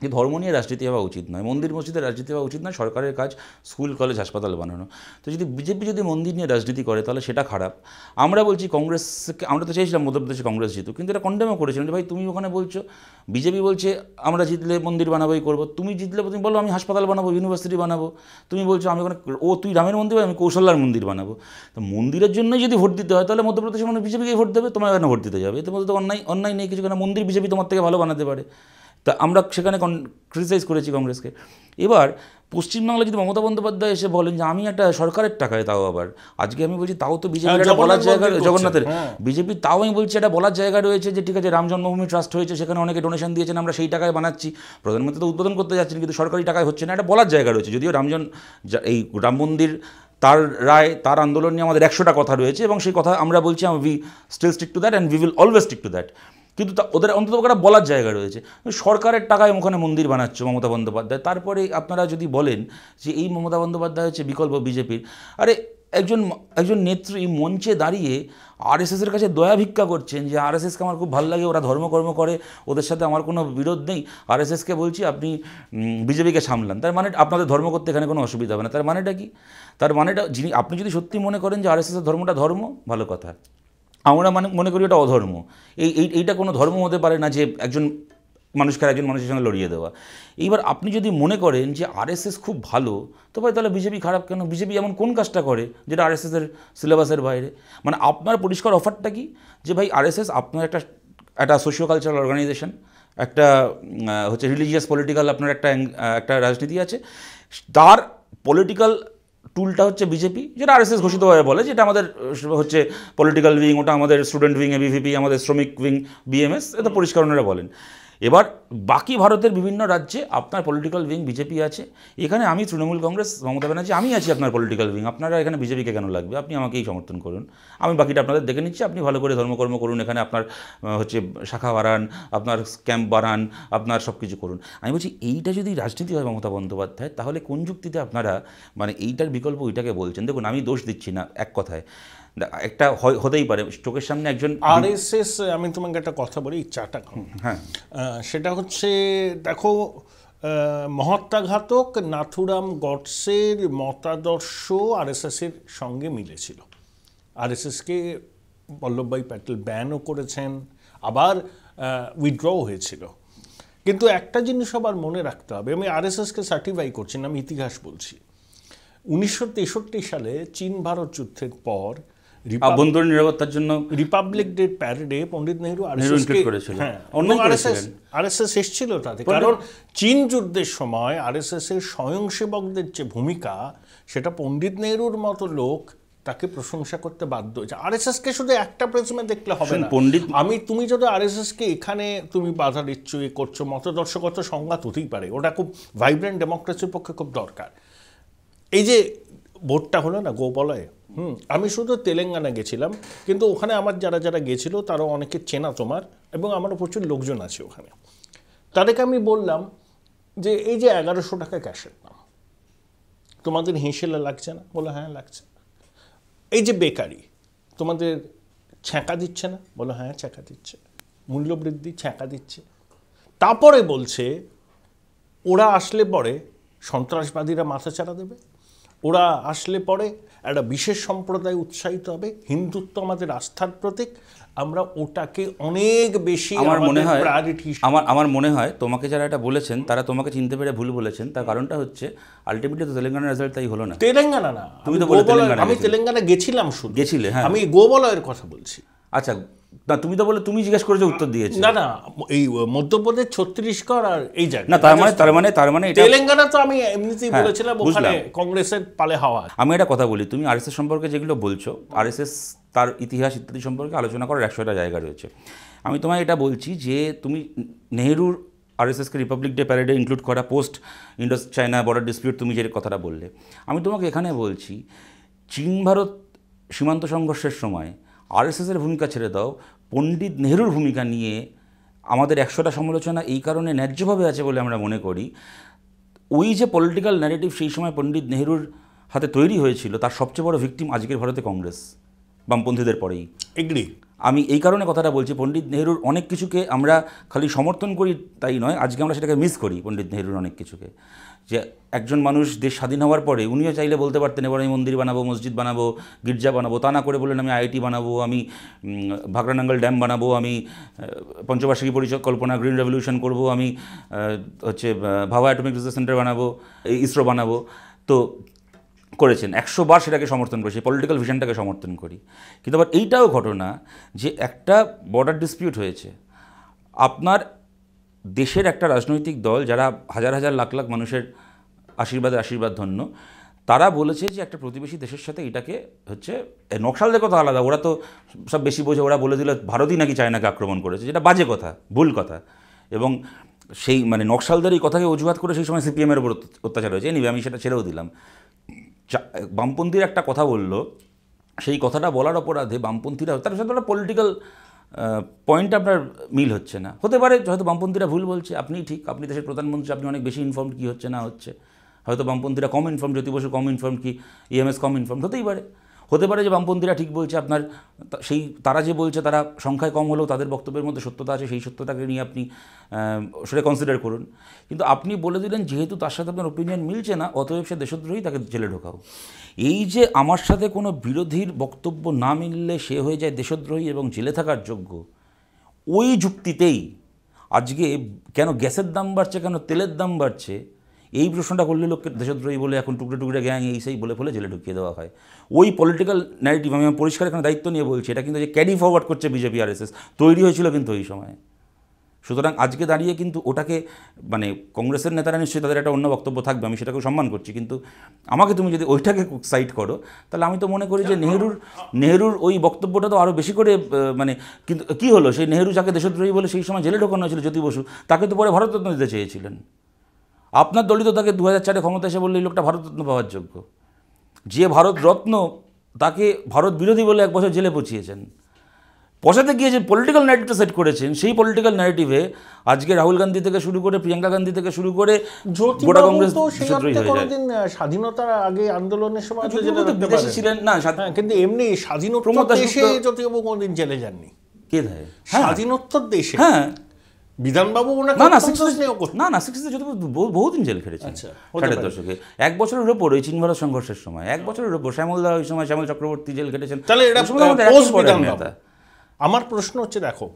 যে ধর্ম নিয়ে রাজনীতি হওয়া উচিত নয়, মন্দির মসজিদের রাজনীতি হওয়া উচিত নয়, সরকারের কাজ স্কুল কলেজ হাসপাতাল বানানো। তো যদি বিজেপি যদি মন্দির নিয়ে রাজনীতি করে তাহলে সেটা খারাপ। আমরা বলছি কংগ্রেসকে, আমরা তো চাইছিলাম মধ্যপ্রদেশে কংগ্রেস জিতুক, কিন্তু এটা কন্ডেমও করেছিলাম যে ভাই তুমি ওখানে বলছো, বিজেপি বলছে আমরা জিতলে মন্দির বানাবোই করবো, তুমি জিতলে তুমি বলো আমি হাসপাতাল বানাবো, ইউনিভার্সিটি বানাবো, তুমি বলছো আমি ওখানে তুই রামের মন্দির, আমি কৌশল্যার মন্দির বানাবো। তো মন্দিরের জন্যই যদি ভোট দিতে হয় তাহলে মধ্যপ্রদেশে মানুষ বিজেপিকে ভোট দেবে, তোমার এখানে ভোট দিতে যাবে, এতে মধ্যে তো অন্যায় নেই কিছু, কেন মন্দির বিজেপি তোমার থেকে ভালো বানাতে পারে। তা আমরা সেখানে ক্রিটিসাইজ করেছি কংগ্রেসকে। এবার পশ্চিমবাংলা যদি মমতা বন্দ্যোপাধ্যায় এসে বলেন যে আমি একটা সরকারের টাকায়, তাও আবার আজকে আমি বলছি তাও তো বিজেপির একটা বলার জায়গা, জগন্নাথের বিজেপি, তাও আমি বলছি একটা বলার জায়গা রয়েছে যে ঠিক আছে রাম জন্মভূমি ট্রাস্ট হয়েছে, সেখানে অনেকে ডোনেশন দিয়েছেন, আমরা সেই টাকায় বানাচ্ছি, প্রধানমন্ত্রী তো উদ্বোধন করতে যাচ্ছেন কিন্তু সরকারি টাকায় হচ্ছে না, একটা বলার জায়গা রয়েছে। যদিও এই রাম মন্দির তার রায়, তার আন্দোলন নিয়ে আমাদের 100টা কথা রয়েছে এবং সেই কথা আমরা বলছি we still stick to that and we will always stick to that, কিন্তু ওদের অন্তত একটা বলার জায়গা রয়েছে। সরকারের টাকায় ওখানে মন্দির বানাচ্ছ মমতা বন্দ্যোপাধ্যায়, তারপরে আপনারা যদি বলেন যে এই মমতা বন্দ্যোপাধ্যায় হচ্ছে বিকল্প বিজেপির, আরে একজন নেত্রী মঞ্চে দাঁড়িয়ে আরএসএসের কাছে দয়া ভিক্ষা করছেন যে আরএসএসকে আমার খুব ভালো লাগে, ওরা ধর্মকর্ম করে, ওদের সাথে আমার কোনো বিরোধ নেই, আরএসএসকে বলছি আপনি বিজেপিকে সামলান, তার মানে আপনাদের ধর্ম করতে এখানে কোনো অসুবিধা হবে না। তার মানেটা কি? তার মানেটা আপনি যদি সত্যি মনে করেন যে আরএসএসের ধর্মটা ধর্ম, ভালো কথা, আমরা মনে করি ওটা অধর্ম। এইটা কোনো ধর্ম হতে পারে না যে একজন মানুষকে একজন মানুষের সঙ্গে লড়িয়ে দেওয়া। এইবার আপনি যদি মনে করেন যে আরএসএস খুব ভালো, তো ভাই তাহলে বিজেপি খারাপ কেন? বিজেপি এমন কোন কাজটা করে যেটা আরএসএসের সিলেবাসের বাইরে? মানে আপনার পরিষ্কার অফারটা কি যে ভাই আরএসএস আপনার একটা সোশিও কালচারাল অর্গানাইজেশন, একটা হচ্ছে রিলিজিয়াস পলিটিক্যাল আপনার একটা রাজনীতি আছে, তার পলিটিক্যাল টুলটা হচ্ছে বিজেপি, যেটা আরএসএস ঘোষিতভাবে বলে যেটা আমাদের হচ্ছে পলিটিক্যাল উইং, ওটা আমাদের স্টুডেন্ট উইং এবিভিপি, আমাদের শ্রমিক উইং বিএমএস, এটা পরিষ্কার ওনারা বলেন। এবার বাকি ভারতের বিভিন্ন রাজ্যে আপনার পলিটিক্যাল উইং বিজেপি আছে, এখানে আমি তৃণমূল কংগ্রেস মমতা ব্যানার্জি আমি আছি আপনার পলিটিক্যাল উইং, আপনারা এখানে বিজেপিকে কেন লাগবে? আপনি আমাকেই সমর্থন করুন, আমি বাকিটা আপনাদের দেখে নিচ্ছি, আপনি ভালো করে ধর্মকর্ম করুন, এখানে আপনার হচ্ছে শাখা বাড়ান, আপনার ক্যাম্প বাড়ান, আপনার সব কিছু করুন। আমি বলছি এইটা যদি রাজনীতি হয় মমতা বন্দ্যোপাধ্যায়, তাহলে কোন যুক্তিতে আপনারা মানে এইটার বিকল্প ওইটাকে বলছেন? দেখুন আমি দোষ দিচ্ছি না, এক কথায় একটা হতেই পারে চোখের সামনে একজন আরএসএস, আমি তোমাকে একটা কথা বলি, চাটা হ্যাঁ, সেটা হচ্ছে দেখো মহাত্মাঘাতক নাথুরাম গডসের মতাদর্শ আরএসএসের সঙ্গে মিলেছিল। আরএসএসকে বল্লভভাই প্যাটেল ব্যানও করেছেন, আবার উইথড্রও হয়েছিল। কিন্তু একটা জিনিস আবার মনে রাখতে হবে, আমি আরএসএসকে সার্টিফাই করছি না, আমি ইতিহাস বলছি। 1963 সালে চীন ভারত যুদ্ধের পর আভ্যন্তরীণ নিরাপত্তার জন্য রিপাবলিক ডে প্যারেডে পণ্ডিত নেহরু আরএসএস এসেছিল তাতে, কারণ চীন যুদ্ধের সময় আরএসএস এর স্বয়ংসেবকদের যে ভূমিকা, সেটা পণ্ডিত নেহরুর মতো লোক তাকে প্রশংসা করতে বাধ্য হয়েছে। আরএসএস কে শুধু একটা প্রিজমে দেখলে হবে না। তুমি যদি আরএসএস কে এখানে তুমি বাধা দিচ্ছ, এ করছো, মতদর্শগত সংঘাত হতেই পারে, ওটা খুব ভাইব্রেন্ট ডেমোক্রেসির পক্ষে খুব দরকার। এই যে ভোটটা হলো না গোবলয়ে, আমি শুধু তেলেঙ্গানা গেছিলাম, কিন্তু ওখানে আমার যারা গেছিল তারাও অনেকে চেনা তোমার, এবং আমারও প্রচুর লোকজন আছে ওখানে। তাদেরকে আমি বললাম যে এই যে 1100 টাকা ক্যাশের দাম, তোমাদের হিসেলে লাগছে না? বলো হ্যাঁ লাগছে। এই যে বেকারি, তোমাদের ছ্যাঁকা দিচ্ছে না? বলো হ্যাঁ ছ্যাঁকা দিচ্ছে। মূল্যবৃদ্ধি ছ্যাঁকা দিচ্ছে। তারপরে বলছে ওরা আসলে পরে সন্ত্রাসবাদীরা মাথাচাড়া দেবে, ওরা আসলে পরে একটা বিশেষ সম্প্রদায় উৎসাহিত হবে, হিন্দুত্ব আমাদের আস্থার প্রতীক, আমরা ওটাকে অনেক বেশি আমার মনে হয় তোমাকে যারা এটা বলেছেন তারা তোমাকে চিনতে পেরে ভুল বলেছেন। তার কারণটা হচ্ছে আলটিমেটলি তো তেলেঙ্গানার রেজাল্ট তাই হলো না। তেলেঙ্গানা না, তুমি তো বলে আমি তেলেঙ্গানা গেছিলাম, শুধু গেছিলে, হ্যাঁ আমি গোবলয়ের কথা বলছি। আচ্ছা না, তুমি তো বলে তুমি জিজ্ঞেস করেছো উত্তর দিয়েছি। না এই মধ্যপ্রদেশ, ছত্তিশগড় আর এই জায়গা না, তার মানে তেলেঙ্গানা তো আমি এমনিতেই বলেছিলাম ওখানে কংগ্রেসের পালে হাওয়া। আমি একটা কথা বলি, তুমি আরএসএস সম্পর্কে যেগুলো বলছো, আরএসএস তার ইতিহাস ইত্যাদি সম্পর্কে আলোচনা করার 100টা জায়গা রয়েছে। আমি তোমায় এটা বলছি যে তুমি নেহরুর আরএসএসকে রিপাবলিক ডে প্যারেডে ইনক্লুড করা, post Indo China border dispute তুমি যে কথাটা বললে, আমি তোমাকে এখানে বলছি চীন ভারত সীমান্ত সংঘর্ষের সময় আরএসএসের ভূমিকা ছেড়ে দাও, পণ্ডিত নেহরুর ভূমিকা নিয়ে আমাদের 100টা সমালোচনা এই কারণে ন্যায্যভাবে আছে বলে আমরা মনে করি। ওই যে পলিটিক্যাল ন্যারেটিভ সেই সময় পণ্ডিত নেহরুর হাতে তৈরি হয়েছিল, তার সবচেয়ে বড় ভিকটিম আজকের ভারতে কংগ্রেস, বামপন্থীদের পরেই। এগ্রি। আমি এই কারণে কথাটা বলছি, পণ্ডিত নেহরুর অনেক কিছুকে আমরা খালি সমর্থন করি তাই নয়, আজকে আমরা সেটাকে মিস করি পণ্ডিত নেহরুর অনেক কিছুকে। যে একজন মানুষ দেশ স্বাধীন হওয়ার পরে উনিও চাইলে বলতে পারতেন এবার আমি মন্দির বানাবো, মসজিদ বানাবো, গির্জা বানাবো, তা না করে বললেন আমি আইআইটি বানাবো, আমি ভাগরানাঙ্গল ড্যাম বানাবো, আমি পঞ্চবার্ষিকী পরিকল্পনা গ্রিন রেভলিউশন করব, আমি হচ্ছে ভাভা অ্যাটমিক রিসার্চ সেন্টার বানাবো, ইসরো বানাবো। তো করেছেন, 100 বার সেটাকে সমর্থন করি, সেই পলিটিক্যাল ভিশনটাকে সমর্থন করি। কিন্তু আবার এইটাও ঘটনা যে একটা বর্ডার ডিসপিউট হয়েছে, আপনার দেশের একটা রাজনৈতিক দল যারা হাজার হাজার লাখ লাখ মানুষের আশীর্বাদ ধন্য, তারা বলেছে যে একটা প্রতিবেশী দেশের সাথে এটাকে হচ্ছে নকশালদের কথা আলাদা, ওরা তো সব বেশি বোঝে, ওরা বলে দিল ভারতই নাকি চায়নাকে আক্রমণ করেছে, যেটা বাজে কথা, ভুল কথা। এবং সেই মানে নকশালদের এই কথাকে অজুহাত করে সেই সময় সিপিএমের উপর অত্যাচার হয়েছে। নিবে আমি সেটা ছেড়েও দিলাম। বামপন্থীর একটা কথা বললো, সেই কথাটা বলার অপরাধে বামপন্থীরা, তার সাথে একটা পলিটিক্যাল পয়েন্ট আপনার মিল হচ্ছে না। হতে পারে হয়তো বামপন্থীরা ভুল বলছে, আপনিই ঠিক, আপনি দেশের প্রধানমন্ত্রী, আপনি অনেক বেশি ইনফর্মড কী হচ্ছে না হচ্ছে। হয়তো বামপন্থীরা কম ইনফর্মড, জ্যোতি বসু কম ইনফর্মড, কি ইএমএস কম ইনফর্মড, হতেই পারে। হতে পারে যে বামপন্থীরা ঠিক বলছে, আপনার সেই তারা যে বলছে তারা সংখ্যায় কম হলেও তাদের বক্তব্যের মধ্যে সত্যতা আছে, সেই সত্যতাকে নিয়ে আপনি সেটা কনসিডার করুন। কিন্তু আপনি বলে দিলেন যেহেতু তার সাথে আপনার ওপিনিয়ন মিলছে না, অতএব সে দেশদ্রোহী, তাকে জেলে ঢোকাও। এই যে আমার সাথে কোনো বিরোধীর বক্তব্য না মিললে সে হয়ে যায় দেশদ্রোহী এবং জেলে থাকার যোগ্য, ওই যুক্তিতেই আজকে কেন গ্যাসের দাম বাড়ছে, কেন তেলের দাম বাড়ছে, এই প্রশ্নটা করলে লোককে দেশদ্রোহী বলে এখন টুকরে টুকরে গ্যাং এই সেই বলে ফেলে জেলে ঢুকিয়ে দেওয়া হয়। ওই পলিটিক্যাল ন্যারেটিভ, আমি পরিষ্কার এখানে দায়িত্ব নিয়ে বলছি, এটা কিন্তু যে ক্যারি ফরওয়ার্ড করছে বিজেপি আরএসএস, তৈরি হয়েছিল কিন্তু ওই সময়। সুতরাং আজকে দাঁড়িয়ে কিন্তু ওটাকে মানে কংগ্রেসের নেতারা নিশ্চয়ই তাদের একটা অন্য বক্তব্য থাকবে, আমি সেটাকেও সম্মান করছি, কিন্তু আমাকে তুমি যদি ওইটাকে সাইড করো তাহলে আমি তো মনে করি যে নেহরুর ওই বক্তব্যটা তো আরও বেশি করে মানে, কিন্তু কী হলো, সেই নেহরু যাকে দেশদ্রোহী বলে সেই সময় জেলে ঢোকানো হয়েছিল জ্যোতি বসু, তাকে তো পরে ভারতরত্ন দিতে চেয়েছিলেন। আপনার দলিত তাকে 2004-এ ক্ষমতা এসে বললে এই লোকটা ভারতরত্ন পাওয়ার যোগ্য। যে ভারতরত্ন তাকে ভারত বিরোধী বলে 1 বছর জেলে পচিয়েছেন। পচাতে গিয়ে যে পলিটিক্যাল ন্যারেটিভটা সেট করেছেন, সেই পলিটিক্যাল ন্যারেটিভে আজকে রাহুল গান্ধী থেকে শুরু করে প্রিয়াঙ্কা গান্ধী থেকে শুরু করে গোটা কংগ্রেস দেশদ্রোহী হয়ে যায়। স্বাধীনতার আগে আন্দোলনের সময় বিদেশে ছিলেন না, কিন্তু এমনি স্বাধীনোত্তর দেশে জ্যোতিবাবু কোনদিন জেলে যাননি। কে দেয় স্বাধীনোত্তর দেশে? হ্যাঁ, বিধানবাবু না 60-তে জ্যোতিবাবু বহুদিন জেল খেটেছেন, 60-এর দশকে। 1 বছরের ওপর ওই চীন ভারত সংঘর্ষের সময় 1 বছরের ওপর শ্যামলদা, ওই সময় শ্যামল চক্রবর্তী জেল খেটেছেন। তাহলে এটা নেতা। আমার প্রশ্ন হচ্ছে, দেখো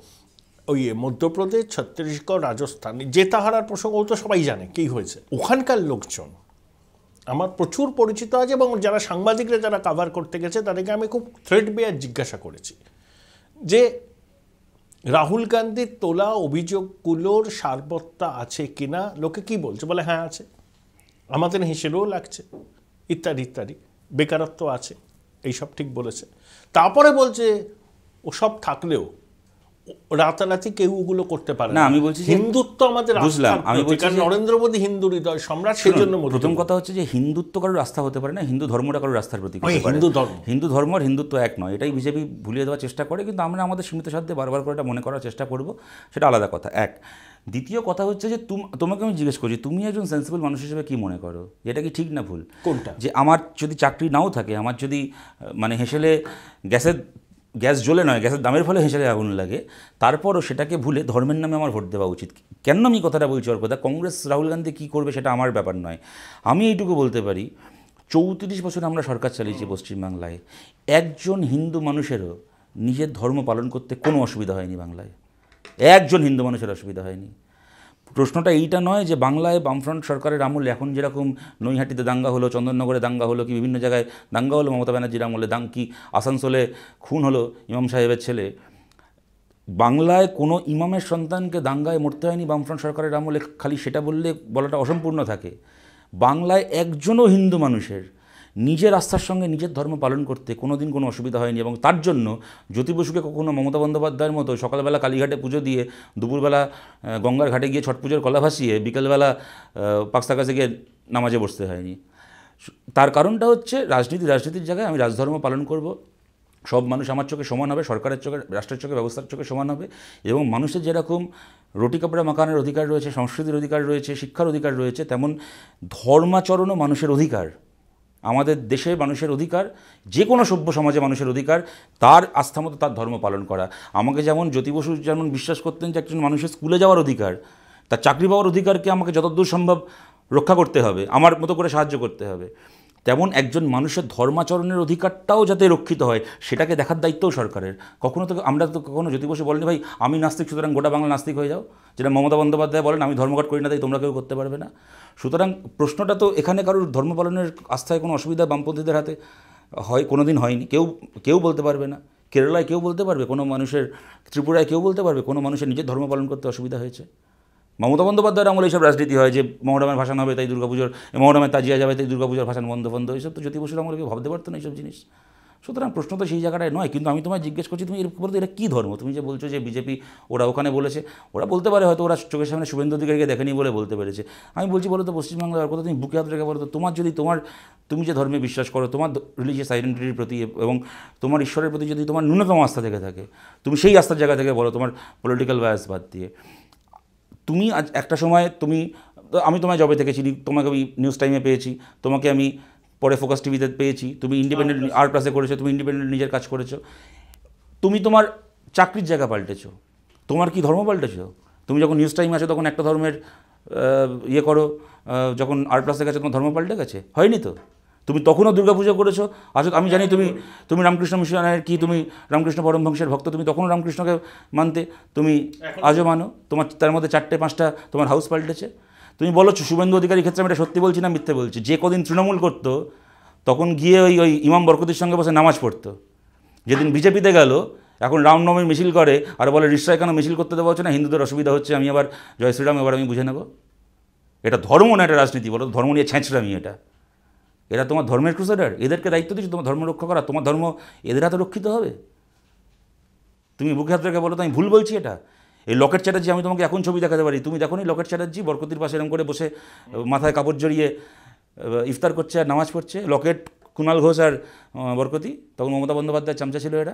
ওই মধ্যপ্রদেশ, ছত্তিশগড়, রাজস্থান, জেতা হারার প্রসঙ্গ তো সবাই জানে কী হয়েছে। ওখানকার লোকজন আমার প্রচুর পরিচিত আছে, এবং যারা সাংবাদিকরা যারা কাভার করতে গেছে তাদেরকে আমি খুব থ্রেড বেয়ার জিজ্ঞাসা করেছি যে রাহুল গান্ধীর তোলা অভিযোগগুলোর সারবত্তা আছে কিনা। লোকে কি বলছে, বলে হ্যাঁ আছে, আমাদের হিসেবেও লাগছে, ইত্যাদি ইত্যাদি, বেকারত্ব আছে, এইসব ঠিক বলেছে। তারপরে বলছে ওসব থাকলেও রাতারাতি কেউ ওগুলো করতে পারে না। আমি বলছি হিন্দুত্ব আমাদের, আমি বলছি নরেন্দ্র মোদী হিন্দু হৃদয় সম্রাট, সেই জন্য প্রথম কথা হচ্ছে যে হিন্দুত্ব কারোর আস্থা হতে পারে না, হিন্দু ধর্মটা কারোর আস্থার প্রতীক। হিন্দু ধর্ম আর হিন্দুত্ব এক নয়, এটাই বিজেপি ভুলিয়ে দেওয়ার চেষ্টা করে, কিন্তু আমরা আমাদের সীমিত সাধ্যে বারবার করে এটা মনে করার চেষ্টা করব, সেটা আলাদা কথা। এক, দ্বিতীয় কথা হচ্ছে যে তোমাকে আমি জিজ্ঞেস করছি, তুমি একজন সেন্সিবল মানুষ হিসেবে কী মনে করো, এটা কি ঠিক না ভুল? কোনটা? যে আমার যদি চাকরি নাও থাকে, আমার যদি মানে হেসেলে গ্যাস জ্বলে নয়, গ্যাসের দামের ফলে হেসেলে আগুন লাগে, তারপরও সেটাকে ভুলে ধর্মের নামে আমার ভোট দেওয়া উচিত কেন? আমি কথাটা বলছি ওর কথা, কংগ্রেস রাহুল গান্ধী কী করবে সেটা আমার ব্যাপার নয়। আমি এইটুকু বলতে পারি, 34 বছর আমরা সরকার চালিয়েছি পশ্চিমবাংলায়, একজন হিন্দু মানুষেরও নিজের ধর্ম পালন করতে কোনো অসুবিধা হয়নি বাংলায়, একজন হিন্দু মানুষের অসুবিধা হয়নি। প্রশ্নটা এইটা নয় যে বাংলায় বামফ্রন্ট সরকারের আমলে এখন যেরকম নৈহাটিতে দাঙ্গা হলো, চন্দননগরে দাঙ্গা হলো, কি বিভিন্ন জায়গায় দাঙ্গা হলো মমতা ব্যানার্জির আমলে, কি আসানসোলে খুন হলো ইমাম সাহেবের ছেলে, বাংলায় কোনো ইমামের সন্তানকে দাঙ্গায় মরতে হয়নি বামফ্রন্ট সরকারের আমলে। খালি সেটা বলাটা অসম্পূর্ণ থাকে। বাংলায় একজনও হিন্দু মানুষের নিজের আস্থার সঙ্গে নিজের ধর্ম পালন করতে কোনো দিন কোনো অসুবিধা হয়নি, এবং তার জন্য জ্যোতি বসুকে কখনো মমতা বন্দ্যোপাধ্যায়ের মতো সকালবেলা কালীঘাটে পুজো দিয়ে, দুপুরবেলা গঙ্গার ঘাটে গিয়ে ছট পুজোর কলা ভাসিয়ে, বিকেলবেলা পাঁচটা কাছে গিয়ে নামাজে বসতে হয়নি। তার কারণটা হচ্ছে রাজনীতির জায়গায় আমি রাজধর্ম পালন করব, সব মানুষ আমার চোখে সমান হবে, সরকারের চোখে, রাষ্ট্রের চোখে, ব্যবস্থার চোখে সমান হবে, এবং মানুষের যেরকম রুটি কাপড়া মাকানের অধিকার রয়েছে, সংস্কৃতির অধিকার রয়েছে, শিক্ষার অধিকার রয়েছে, তেমন ধর্মাচরণও মানুষের অধিকার। আমাদের দেশে মানুষের অধিকার, যে কোনো সভ্য সমাজে মানুষের অধিকার তার আস্থা মতো তার ধর্ম পালন করা। আমাকে যেমন জ্যোতি বসু যেমন বিশ্বাস করতেন যে একজন মানুষের স্কুলে যাওয়ার অধিকার, তার চাকরি পাওয়ার অধিকারকে আমাকে যতদূর সম্ভব রক্ষা করতে হবে, আমার মতো করে সাহায্য করতে হবে, তেমন একজন মানুষের ধর্মাচরণের অধিকারটাও যাতে রক্ষিত হয় সেটাকে দেখার দায়িত্বও সরকারের। কখনো তো আমরা তো কখনো জ্যোতি বসু বলেনি ভাই আমি নাস্তিক সুতরাং গোটা বাংলা নাস্তিক হয়ে যাও, যেটা মমতা বন্দ্যোপাধ্যায় বলেন আমি ধর্মঘট করি না তাই তোমরা কেউ করতে পারবে না। সুতরাং প্রশ্নটা তো এখানে কারোর ধর্ম পালনের আস্থায় কোনো অসুবিধা বামপন্থীদের হাতে হয় কোনো দিন হয়নি, কেউ বলতে পারবে না। কেরালায় কেউ বলতে পারবে কোনো মানুষের, ত্রিপুরায় কেউ বলতে পারবে কোনো মানুষের নিজের ধর্ম পালন করতে অসুবিধা হয়েছে? মমতা বন্দ্যোপাধ্যায়ের আমলে এইসব রাজনীতি হয় যে মহরমের ভাষণ হবে তাই দুর্গাপুজোর, মহরমের তাজিয়া যাবে তাই দুর্গাপুজোর ভাষণ বন্ধ, এইসব তো জ্যোতি বসুর আমলে কেউ ভাবতে পারতো না এইসব জিনিস। সুতরাং প্রশ্ন তো সেই জায়গাটায় নয়। কিন্তু আমি তোমায় জিজ্ঞেস করছি তুমি বলতো এটা কী ধর্ম? তুমি যে বলছো যে বিজেপি ওরা ওখানে বলেছে, ওরা বলতে পারে হয়তো ওরা চোখের সামনে শুভেন্দু অধিকারীকে দেখেনি বলে বলতে পেরেছে। আমি বলছি বলো তো পশ্চিমবাংলার কথা তুমি বুকে হাত রেখে বলো তো, তুমি যে ধর্মে বিশ্বাস করো, তোমার রিলিজিয়াস আইডেন্টিটির প্রতি এবং তোমার ঈশ্বরের প্রতি যদি তোমার ন্যূনতম আস্থা থেকে থাকে, তুমি সেই আস্থার জায়গা থেকে বলো, তোমার পলিটিক্যাল বায়াস বাদ দিয়ে। তুমি আজ একটা সময় আমি তোমায় জবে থেকে চিনি, তোমাকে আমি নিউজ টাইমে পেয়েছি, তোমাকে আমি পরে ফোকাস টিভিতে পেয়েছি, তুমি ইন্ডিপেন্ডেন্ট R+ করেছো, তুমি ইন্ডিপেন্ডেন্ট নিজের কাজ করেছো, তুমি তোমার চাকরির জায়গা পাল্টেছো, তোমার কি ধর্ম পাল্টেছো? তুমি যখন নিউজ টাইমে আসো তখন একটা ধর্মের করো, যখন R+ গেছে তখন ধর্ম পাল্টে গেছে? হয়নি তো। তুমি তখনও দুর্গাপুজো করেছো। আসলে আমি জানি তুমি রামকৃষ্ণ মিশনের তুমি রামকৃষ্ণ পরমহংসের ভক্ত, তুমি তখনও রামকৃষ্ণকে মানতে, তুমি আজও মানো। তোমার তার মধ্যে 4-5টা তোমার হাউস পাল্টেছে। তুমি বলো শুভেন্দু অধিকারীর ক্ষেত্রে আমি এটা সত্যি বলছি না মিথ্যে বলছি, যে কদিন তৃণমূল করতো তখন গিয়ে ওই ইমাম বরকতির সঙ্গে বসে নামাজ পড়তো। যেদিন বিজেপিতে গেল এখন রামনবমীর মিছিল করে আর বলে রিক্সায় কেন মিছিল করতে দেওয়া হচ্ছে না, হিন্দুদের অসুবিধা হচ্ছে, আমি আবার জয় শ্রীরাম এবার আমি বুঝে নেব। এটা ধর্ম না, এটা রাজনীতি। বলো ধর্ম নিয়ে ছ্যাঁচড়ামি এটা। এরা তোমার ধর্মের ক্রুসেডার, এদেরকে দায়িত্ব দিচ্ছ তোমার ধর্ম রক্ষা করা, তোমার ধর্ম এদের হাতে রক্ষিত হবে। তুমি বুকে হাত রেখে বলো তো আমি ভুল বলছি এটা? এই লকেট চ্যাটার্জি, আমি তোমাকে এখন ছবি দেখাতে পারি, তুমি দেখো নি লকেট চ্যাটার্জি বরকতির পাশে এরকম করে বসে মাথায় কাপড় জড়িয়ে ইফতার করছে আর নামাজ পড়ছে? লকেট, কুণাল ঘোষ আর বরকতি, তখন মমতা বন্দ্যোপাধ্যায়ের চামচা ছিল এরা।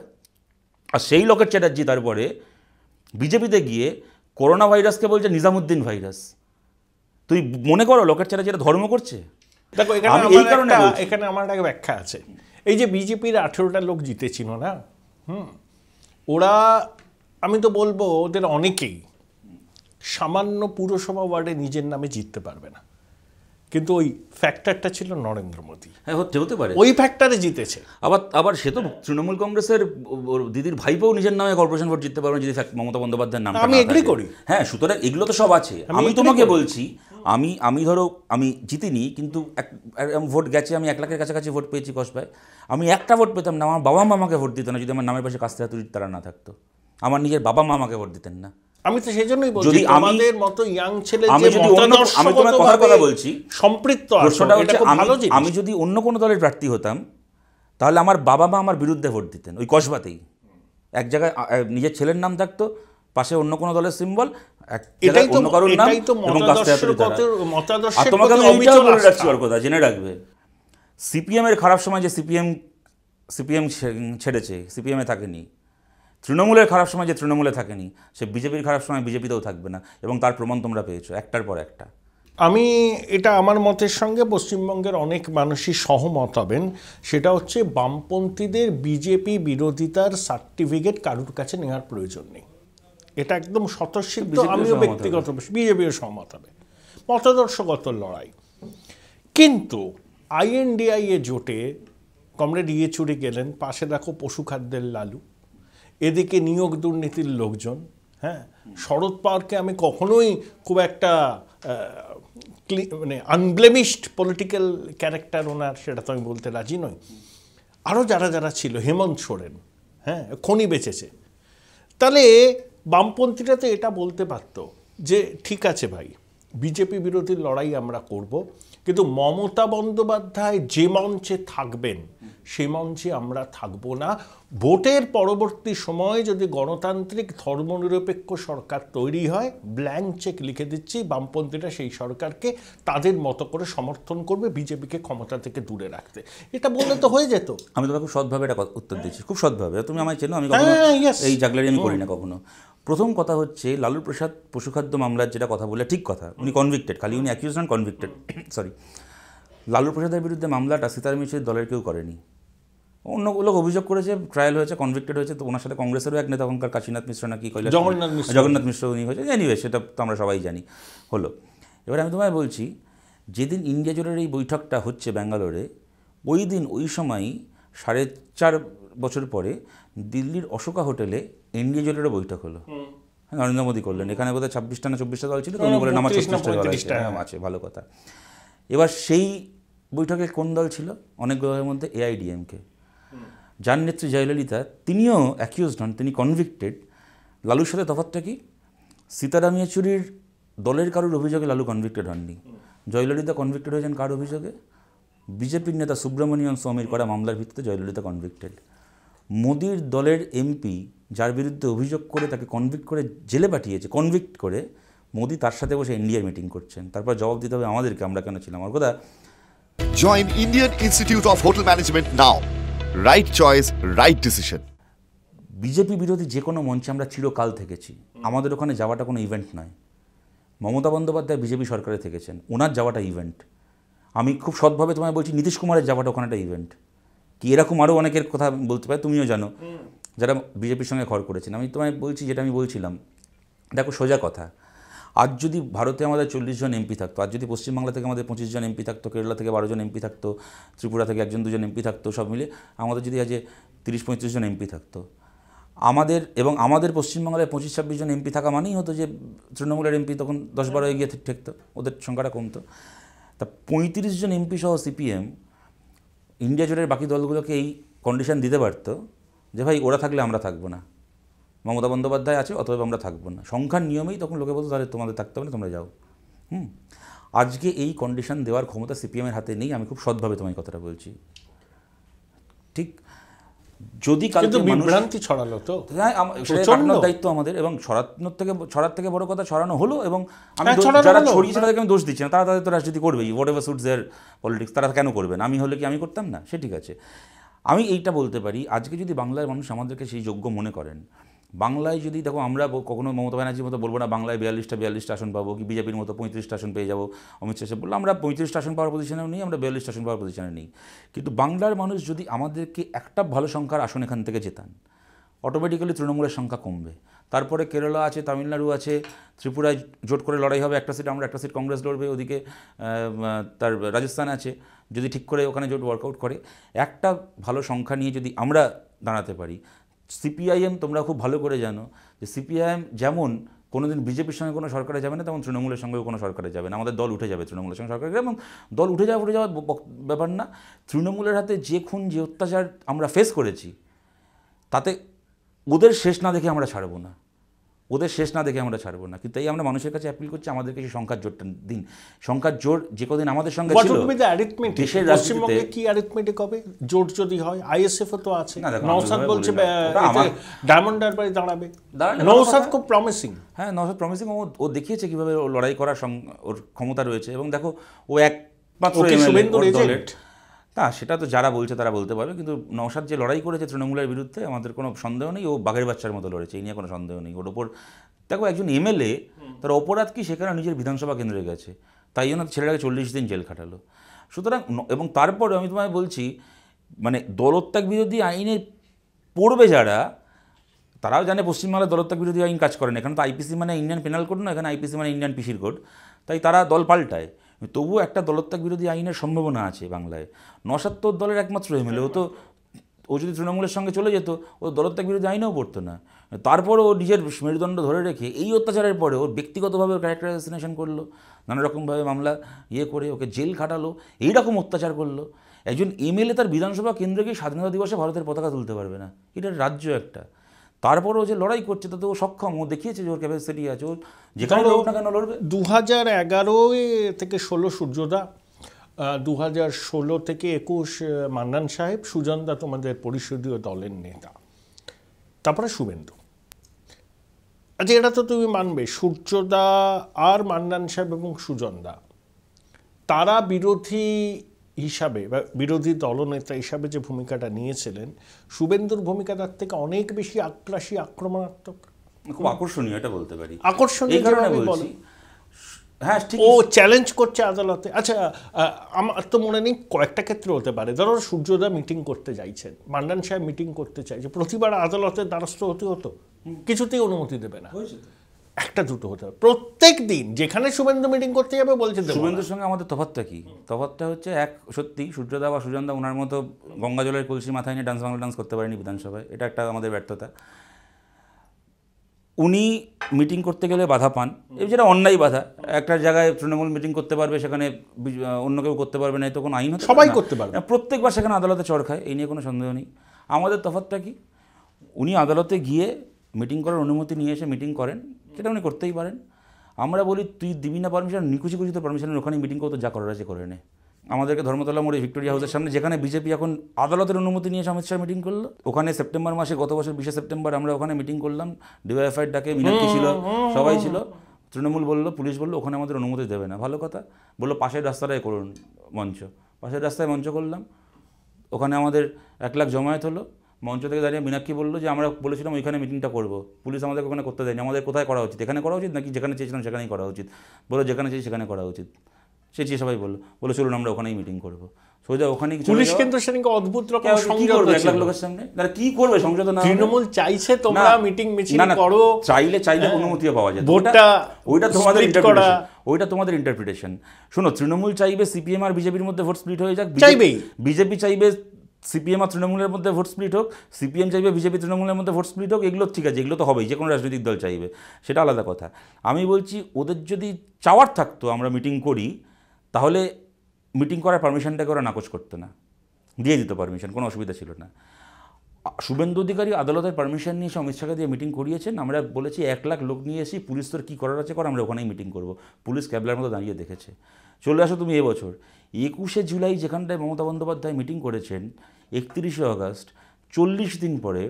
আর সেই লকেট চ্যাটার্জি তারপরে বিজেপিতে গিয়ে করোনা ভাইরাসকে বলছে নিজামুদ্দিন ভাইরাস। তুই মনে করো লকেট চ্যাটার্জি এটা ধর্ম করছে? দেখো এখানে আমার একটা ব্যাখ্যা আছে। এই যে বিজেপির 18টা লোক জিতেছিল না, ওরা, আমি তো বলবো ওদের অনেকেই সামান্য পুরসভা ওয়ার্ডে নিজের নামে জিততে পারবে না, কিন্তু ওই ফ্যাক্টরটা ছিল নরেন্দ্র মোদী। হ্যাঁ, হতে পারে ওই ফ্যাক্টরে জিতেছে। আবার সে তো তৃণমূল কংগ্রেসের দিদির ভাইপোও নিজের নামে কর্পোরেশন ভোট জিততে পারবেন যদি মমতা বন্দ্যোপাধ্যায়ের নাম। আমি এগ্রি করি। হ্যাঁ, সুতরাং এগুলো তো সব আছে। আমি তোমাকে বলছি, আমি ধরো আমি জিতিনি, কিন্তু ভোট গেছে, আমি 1 লাখের কাছাকাছি ভোট পেয়েছি কসবায়। আমি একটা ভোট পেতাম না, আমার বাবা মা আমাকে ভোট দিত না যদি আমার নামের পাশে কাস্তে হাতুড়ির তারা না থাকতো। আমার নিজের বাবা মা আমাকে ভোট দিতেন না। আমি তো সেই জন্যই বলছি আমাদের মতো ইয়াং ছেলে যে আমি তোমার কথা বলছি সম্পৃক্ত, আমি যদি অন্য কোনো দলের প্রার্থী হতাম তাহলে আমার বাবা মা আমার বিরুদ্ধে ভোট দিতেন ওই কসবাতেই। এক জায়গায় নিজের ছেলের নাম থাকতো, পাশে অন্য কোনো দলের সিম্বল, অন্য কারোর নাম এবং কাস্তে হাতুড়ি তারা। আর তোমাকে আমি এইটাও বলে রাখছি ওর কথা জেনে রাখবে, সিপিএমের খারাপ সময় যে সিপিএম ছেড়েছে, সিপিএমে থাকেনি। তৃণমূলের খারাপ সময় যে তৃণমূলে থাকেনি, সে বিজেপির খারাপ সময় বিজেপিতেও থাকবে না, এবং তার প্রমাণ তোমরা পেয়েছো একটার পর একটা। আমি এটা আমার মতের সঙ্গে পশ্চিমবঙ্গের অনেক মানুষই সহমত হবেন। সেটা হচ্ছে বামপন্থীদের বিজেপি বিরোধিতার সার্টিফিকেট কারোর কাছে নেওয়ার প্রয়োজন নেই। এটা একদম স্বতঃসিদ্ধ। আমিও ব্যক্তিগত বিজেপিও সহমত হবে, মতাদর্শগত লড়াই। কিন্তু INDI জোটে কমরেড ইয়েচুরি গেলেন, পাশে দেখো পশু খাদ্যের লালু, এদিকে নিয়োগ দুর্নীতির লোকজন। হ্যাঁ, শরদ পাওয়ারকে আমি কখনোই খুব একটা মানে আনব্লেমিশড পলিটিক্যাল ক্যারেক্টার ওনার, সেটা তো আমি বলতে রাজি নই। আরও যারা ছিল, হেমন্ত সোরেন, হ্যাঁ, খনি বেঁচেছে। তাহলে বামপন্থীরা তো এটা বলতে পারত যে ঠিক আছে ভাই, বিজেপি বিরোধী লড়াই আমরা করব, কিন্তু মমতা বন্দ্যোপাধ্যায় যে মঞ্চে থাকবেন সেই মঞ্চে আমরা থাকবো না। ভোটের পরবর্তী সময়ে যদি গণতান্ত্রিক ধর্মনিরপেক্ষ সরকার তৈরি হয়, ব্ল্যাঙ্ক চেক লিখে দিচ্ছি, বামপন্থীরা সেই সরকারকে তাদের মতো করে সমর্থন করবে, বিজেপিকে ক্ষমতা থেকে দূরে রাখতে। এটা বললে তো হয়ে যেত। আমি তোমাকে খুব সৎভাবে এটা উত্তর দিচ্ছি, খুব সৎভাবে। তুমি আমায় চেনো, আমি এই জাগলারি আমি করি না কখনো। প্রথম কথা হচ্ছে লালু প্রসাদ পশুখাদ্য মামলার যেটা কথা বলে ঠিক কথা, উনি কনভিক্টেড, খালি উনি অ্যাকিউজ নন, কনভিক্টেড, সরি। লালু প্রসাদের বিরুদ্ধে মামলাটা সীতারাম ইয়েচুরির দলের কেউ করেনি। অন্য লোক অভিযোগ করেছে, ট্রায়াল হয়েছে, কনভিক্টেড হয়েছে। তো ওনার সাথে কংগ্রেসেরও এক নেতা ওখানকার কাশীনাথ মিশ্র নাকি জগন্নাথ মিশ্র উনি হয়েছে, এনিওয়ে সেটা তো আমরা সবাই জানি হলো। এবার আমি তোমায় বলছি, যেদিন ইন্ডিয়া জোটের এই বৈঠকটা হচ্ছে ব্যাঙ্গালোরে, ওই দিন ওই সময়ই 4.5 বছর পরে দিল্লির অশোকা হোটেলে ইন্ডিয়া জোটেরও বৈঠক হলো। নরেন্দ্র মোদী করলেন। এখানে বোধহয় 26টা না 24টা দল ছিল, উনি বললেন আমার 36টা দল আছে, ভালো কথা। এবার সেই বৈঠকে কোন দল ছিল? অনেক দলের মধ্যে AIDMK, যার নেত্রী জয়ললিতা, তিনিও অ্যাকিউজড হন, তিনি কনভিক্টেড। লালুর সাথে তফাৎটা কি? সীতারাম ইয়েচুরির দলের কারোর অভিযোগে লালু কনভিক্টেড হননি, জয়ললিতা কনভিক্টেড হয়েছেন কার অভিযোগে? বিজেপির নেতা সুব্রমণিয়ন স্বামীর করা মামলার ভিত্তিতে জয়ললিতা কনভিক্টেড। মোদির দলের MP যার বিরুদ্ধে অভিযোগ করে তাকে কনভিক্ট করে জেলে পাঠিয়েছে, কনভিক্ট করে, মোদি তার সাথে বসে ইন্ডিয়ার মিটিং করছেন। তারপর জবাব দিতে হবে আমাদেরকে, আমরা কেন ছিলাম। আমার কথা, Join Indian Institute of Hotel Management now. Right choice, right decision. BJP বিরোধী যে কোনো মঞ্চে আমরা চিরকাল থেকেছি, আমাদের ওখানে যাওয়াটা কোনো ইভেন্ট নয়। মমতা বন্দ্যোপাধ্যায় বিজেপি সরকারে থেকেছেন, ওনার যাওয়াটা ইভেন্ট। আমি খুব সৎভাবে তোমায় বলছি, নীতিশ কুমারের যাওয়াটা ওখানে একটা ইভেন্ট। কি এরকম আরও অনেকের কথা বলতে পারে, তুমিও জানো, যারা বিজেপির সঙ্গে ঘর করেছেন। আমি তোমায় বলছি যেটা আমি বলছিলাম, দেখো সোজা কথা, আজ যদি ভারতে আমাদের 40 জন MP থাকতো, আজ যদি পশ্চিমবাংলা থেকে আমাদের 25 জন MP থাকতো, কেরালা থেকে 12 জন MP থাকতো, ত্রিপুরা থেকে 1-2 জন MP থাকতো, সব মিলে আমাদের যদি আজ 30-35 জন MP থাকতো, আমাদের পশ্চিমবাংলায় 25-26 জন MP থাকা মানেই হতো যে তৃণমূলের MP তখন 10-12 এগিয়ে ঠেকতো, ওদের সংখ্যাটা কমতো। তা 35 জন MP সহ CPM ইন্ডিয়া জোটের বাকি দলগুলোকে এই কন্ডিশন দিতে পারতো যে ভাই ওরা থাকলে আমরা থাকবো না, মমতা বন্দ্যোপাধ্যায় আছে অতএব আমরা থাকবো না। সংখ্যার নিয়মেই তখন লোকে বলতো তাহলে তোমাদের থাকতে হবে না, তোমরা যাও। আজকে এই কন্ডিশন দেওয়ার ক্ষমতা CPM-এর হাতে নেই। আমি খুব সৎভাবে তোমায় কথাটা বলছি, ঠিক? যদি কালকে বিভ্রান্তি ছড়ালো তো, দায়িত্ব আমাদের, এবং ছড়ার থেকে বড় কথা ছড়ানো হলো। এবং আমি যারা ছড়িয়েছে তাদেরকে আমি দোষ দিচ্ছি না, তারা তাদের তো রাজনীতি করবেই, whatever suits their politics, তারা কেন করবেন? আমি হলে কি আমি করতাম না? সে ঠিক আছে। আমি এইটা বলতে পারি, আজকে যদি বাংলার মানুষ আমাদেরকে সেই যোগ্য মনে করেন, বাংলায় যদি দেখো, আমরা কখনো মমতা ব্যানার্জির মতো বলবো না বাংলায় 42টা আসন পাবো, কি বিজেপির মতো 35টা আসন পেয়ে যাবো। অমিত শাহ বললো আমরা 35টা আসন পাওয়ার পজিশনেও নেই, আমরা 42টা আসন পাওয়ার পজিশনে নেই। কিন্তু বাংলার মানুষ যদি আমাদেরকে একটা ভালো সংখ্যার আসন এখান থেকে জেতান, অটোমেটিক্যালি তৃণমূলের সংখ্যা কমবে। তারপরে কেরালা আছে, তামিলনাড়ু আছে, ত্রিপুরায় জোট করে লড়াই হবে, একটা সিট আমরা, একটা সিট কংগ্রেস লড়বে, ওদিকে তার রাজস্থান আছে, যদি ঠিক করে ওখানে জোট ওয়ার্কআউট করে, একটা ভালো সংখ্যা নিয়ে যদি আমরা দাঁড়াতে পারি। CPIM তোমরা খুব ভালো করে জানো যে CPIM যেমন কোনোদিন বিজেপির সঙ্গে কোনো সরকারে যাবে না, তেমন তৃণমূলের সঙ্গেও কোনো সরকারে যাবে না। আমাদের দল উঠে যাবে তৃণমূলের সঙ্গে সরকারে, এবং দল উঠে যাওয়ার ব্যাপার না। তৃণমূলের হাতে যে খুন, যে অত্যাচার আমরা ফেস করেছি, তাতে ওদের শেষ না দেখে আমরা ছাড়বো না, কিন্তু এই আমরা মানুষের কাছে অ্যাপিল করছি, আমাদেরকে সেই সংখ্যার জোরটা দিন। সংখ্যার জোর যে কদিন আমাদের সঙ্গে ছিল, দেশের রাজনীতিতে কি অ্যারিথমেটিক হবে? জোট যদি হয়, ISF-ও তো আছে, নওশাদ বলছে ডায়মন্ড হারবারে দাঁড়াবে, নওশাদ খুব প্রমিসিং। হ্যাঁ, নওশাদ প্রমিসিং, ও দেখিয়েছে কীভাবে ও লড়াই করার ওর ক্ষমতা রয়েছে। এবং দেখো, ও একমাত্র দলের না, সেটা তো যারা বলছে তারা বলতে পারবে, কিন্তু নওশাদ যে লড়াই করেছে তৃণমূলের বিরুদ্ধে, আমাদের কোনো সন্দেহ নেই, ও বাঘের বাচ্চার মতো লড়েছে, এই নিয়ে কোনো সন্দেহ নেই। ওর ওপর দেখো, একজন MLA, তার অপরাধ কি? সেখানে নিজের বিধানসভা কেন্দ্রে গেছে, তাই জন্য ছেলেটাকে 40 দিন জেল খাটালো। সুতরাং, এবং তারপরে আমি তোমায় বলছি, মানে দলত্যাগ বিরোধী আইনে পড়বে যারা, তারাও জানে পশ্চিমবাংলার দলত্যাগ বিরোধী আইন কাজ করে না। এখানে তো IPC মানে ইন্ডিয়ান পেনাল কোড না, এখানে IPC মানে ইন্ডিয়ান পিসির কোড, তাই তারা দল পাল্টায়। তবুও একটা দলত্যাগ বিরোধী আইনের সম্ভাবনা আছে বাংলায়। নওশাদ তো দলের একমাত্র MLA, ও যদি তৃণমূলের সঙ্গে চলে যেত, ও দলত্যাগ বিরোধী আইনেও পড়তো না। তারপর ও নিজের মেরুদণ্ড ধরে রেখে এই অত্যাচারের পরে ওর ব্যক্তিগতভাবে ক্যারেক্টার অ্যাসাসিনেশন করলো, নানা রকমভাবে মামলা করে ওকে জেল খাটালো, এইরকম অত্যাচার করলো। একজন MLA তার বিধানসভা কেন্দ্রে গিয়ে স্বাধীনতা দিবসে ভারতের পতাকা তুলতে পারবে না, এটার রাজ্য একটা। তারপরও যে লড়াই করছে, তাতে ও সক্ষম, ও দেখিয়েছে যে ওর ক্যাপাসিটি আছে, ও যেখানে লোক না কেন লড়বে। 2011 থেকে 16 সূর্যদা, 2016 থেকে 21 মান্নান সাহেব, সুজনদা তোমাদের পরিষদীয় দলের নেতা, তারপরে শুভেন্দু। আচ্ছা, এটা তো তুমি মানবে, সূর্যদা আর মান্নান সাহেব এবং সুজনদা, তারা বিরোধী হিসাবে বা বিরোধী দলনেতা হিসাবে যে ভূমিকাটা নিয়েছিলেন, শুভেন্দুর ভূমিকা তার থেকে অনেক বেশি আগ্রাসী, আক্রমণাত্মক, খুব আকর্ষণীয়, এটা বলতে পারি। আকর্ষণীয় কারণে বলছি, হ্যাঁ ঠিক ও চ্যালেঞ্জ করছে আদালতে। আচ্ছা, আমার তো মনে নেই, কয়েকটা ক্ষেত্রে হতে পারে। ধরো সূর্যদা মিটিং করতে চাইছেন, মান্নান সাহেব মিটিং করতে চাইছে, প্রতিবার আদালতের দ্বারস্থ হতে হতো, কিছুতেই অনুমতি দেবে না। একটা দুটো হতে হবে, প্রত্যেক দিন যেখানে শুভেন্দু মিটিং করতে যাবে বলছে দেবো না। শুভেন্দুর সঙ্গে আমাদের তফাৎটা কি? তফাৎটা হচ্ছে এক, সত্যি সূর্যদা বা সুজনদা ওনার মতো গঙ্গা জলের কলসি মাথায় নিয়ে ডান্স বাংলা ডান্স করতে পারেনি বিধানসভায়, এটা একটা আমাদের ব্যর্থতা। উনি মিটিং করতে গেলে বাধা পান, যেটা অন্যায় বাধা। একটা জায়গায় তৃণমূল মিটিং করতে পারবে, সেখানে অন্য কেউ করতে পারবে না, তো কোনো আইন হতে সবাই করতে পারবে, প্রত্যেকবার সেখানে আদালতে চড় খায়, এই নিয়ে কোনো সন্দেহ নেই। আমাদের তফাৎটা কি? উনি আদালতে গিয়ে মিটিং করার অনুমতি নিয়ে এসে মিটিং করেন, সেটা উনি করতেই পারেন। আমরা বলি তুই দিবি না পারমিশন, নিকুচি কুচি তো পারমিশনের ওখানে মিটিং করতে যা করার আছে করে নে। আমাদেরকে ধর্মতলা মোড়ে ভিক্টোরিয়া হাউসের সামনে, যেখানে বিজেপি এখন আদালতের অনুমতি নিয়ে অমিত শাহ মিটিং করলো, ওখানে সেপ্টেম্বর মাসে, গত বছর 20 সেপ্টেম্বর আমরা ওখানে মিটিং করলাম, ডিওয়াইএফআইয়ের ডাকে মীনাক্ষী ছিল, সবাই ছিল। তৃণমূল বললো, পুলিশ বললো ওখানে আমাদের অনুমতি দেবে না। ভালো কথা, বললো পাশের রাস্তাটায় করুন মঞ্চ। পাশের রাস্তায় মঞ্চ করলাম, ওখানে আমাদের 1 লাখ জমায়েত হলো। মঞ্চ থেকে দাঁড়িয়ে মীনাক্ষী বললো যে আমরা বলেছিলাম ওইখানে মিটিংটা করবো, পুলিশ আমাদের ওখানে করতে দেয়নি, আমাদের কোথায় করা উচিত, এখানে করা উচিত নাকি যেখানে চেয়েছিলাম সেখানেই করা উচিত? বলো যেখানে চেয়েছি সেখানে করা উচিত। চেয়েছি সবাই বলো চলুন আমরা ওখানেই মিটিং করবো। সোজা ওখানেই পুলিশ কিন্তু সেদিনকে অদ্ভুত রকম সংযত 1 লাখ লোকের সামনে, তারা কি করবে? সংযত না, তৃণমূল চাইছে তোমরা মিটিং মিছিল করো, চাইলে অনুমতিও পাওয়া যায়, ওইটা তোমাদের ইন্টারপ্রিটেশন। শোনো, তৃণমূল চাইবে সিপিএম আর বিজেপির মধ্যে ভোট স্প্লিট হয়ে যাক, বিজেপি চাইবে সিপিএম আর তৃণমূলের মধ্যে ভোট স্প্লিট হোক, সিপিএম চাইবে বিজেপি তৃণমূলের মধ্যে ভোট স্প্লিট হোক, এগুলো ঠিক আছে, এগুলো তো হবেই, যে কোনো রাজনৈতিক দল চাইবে, সেটা আলাদা কথা। আমি বলছি ওদের যদি চাওয়ার থাকতো আমরা মিটিং করি, তাহলে মিটিং করার পারমিশনটাকে ওরা নাকচ করতো না, দিয়ে দিত পারমিশন, কোনো অসুবিধা ছিল না। শুভেন্দু অধিকারী আদালতের পারমিশন নিয়ে এসে অমিত শাহকে দিয়ে মিটিং করিয়েছেন। আমরা বলেছি 1 লাখ লোক নিয়ে এসি, পুলিশ তোর কী করার আছে কর, আমরা ওখানেই মিটিং করব। পুলিশ ক্যাবলার মতো দাঁড়িয়ে দেখেছে। চলে আসো তুমি এবছর 21শে জুলাই যেখানটায় মমতা বন্দ্যোপাধ্যায় মিটিং করেছেন, 31শে আগস্ট, 40 দিন পরে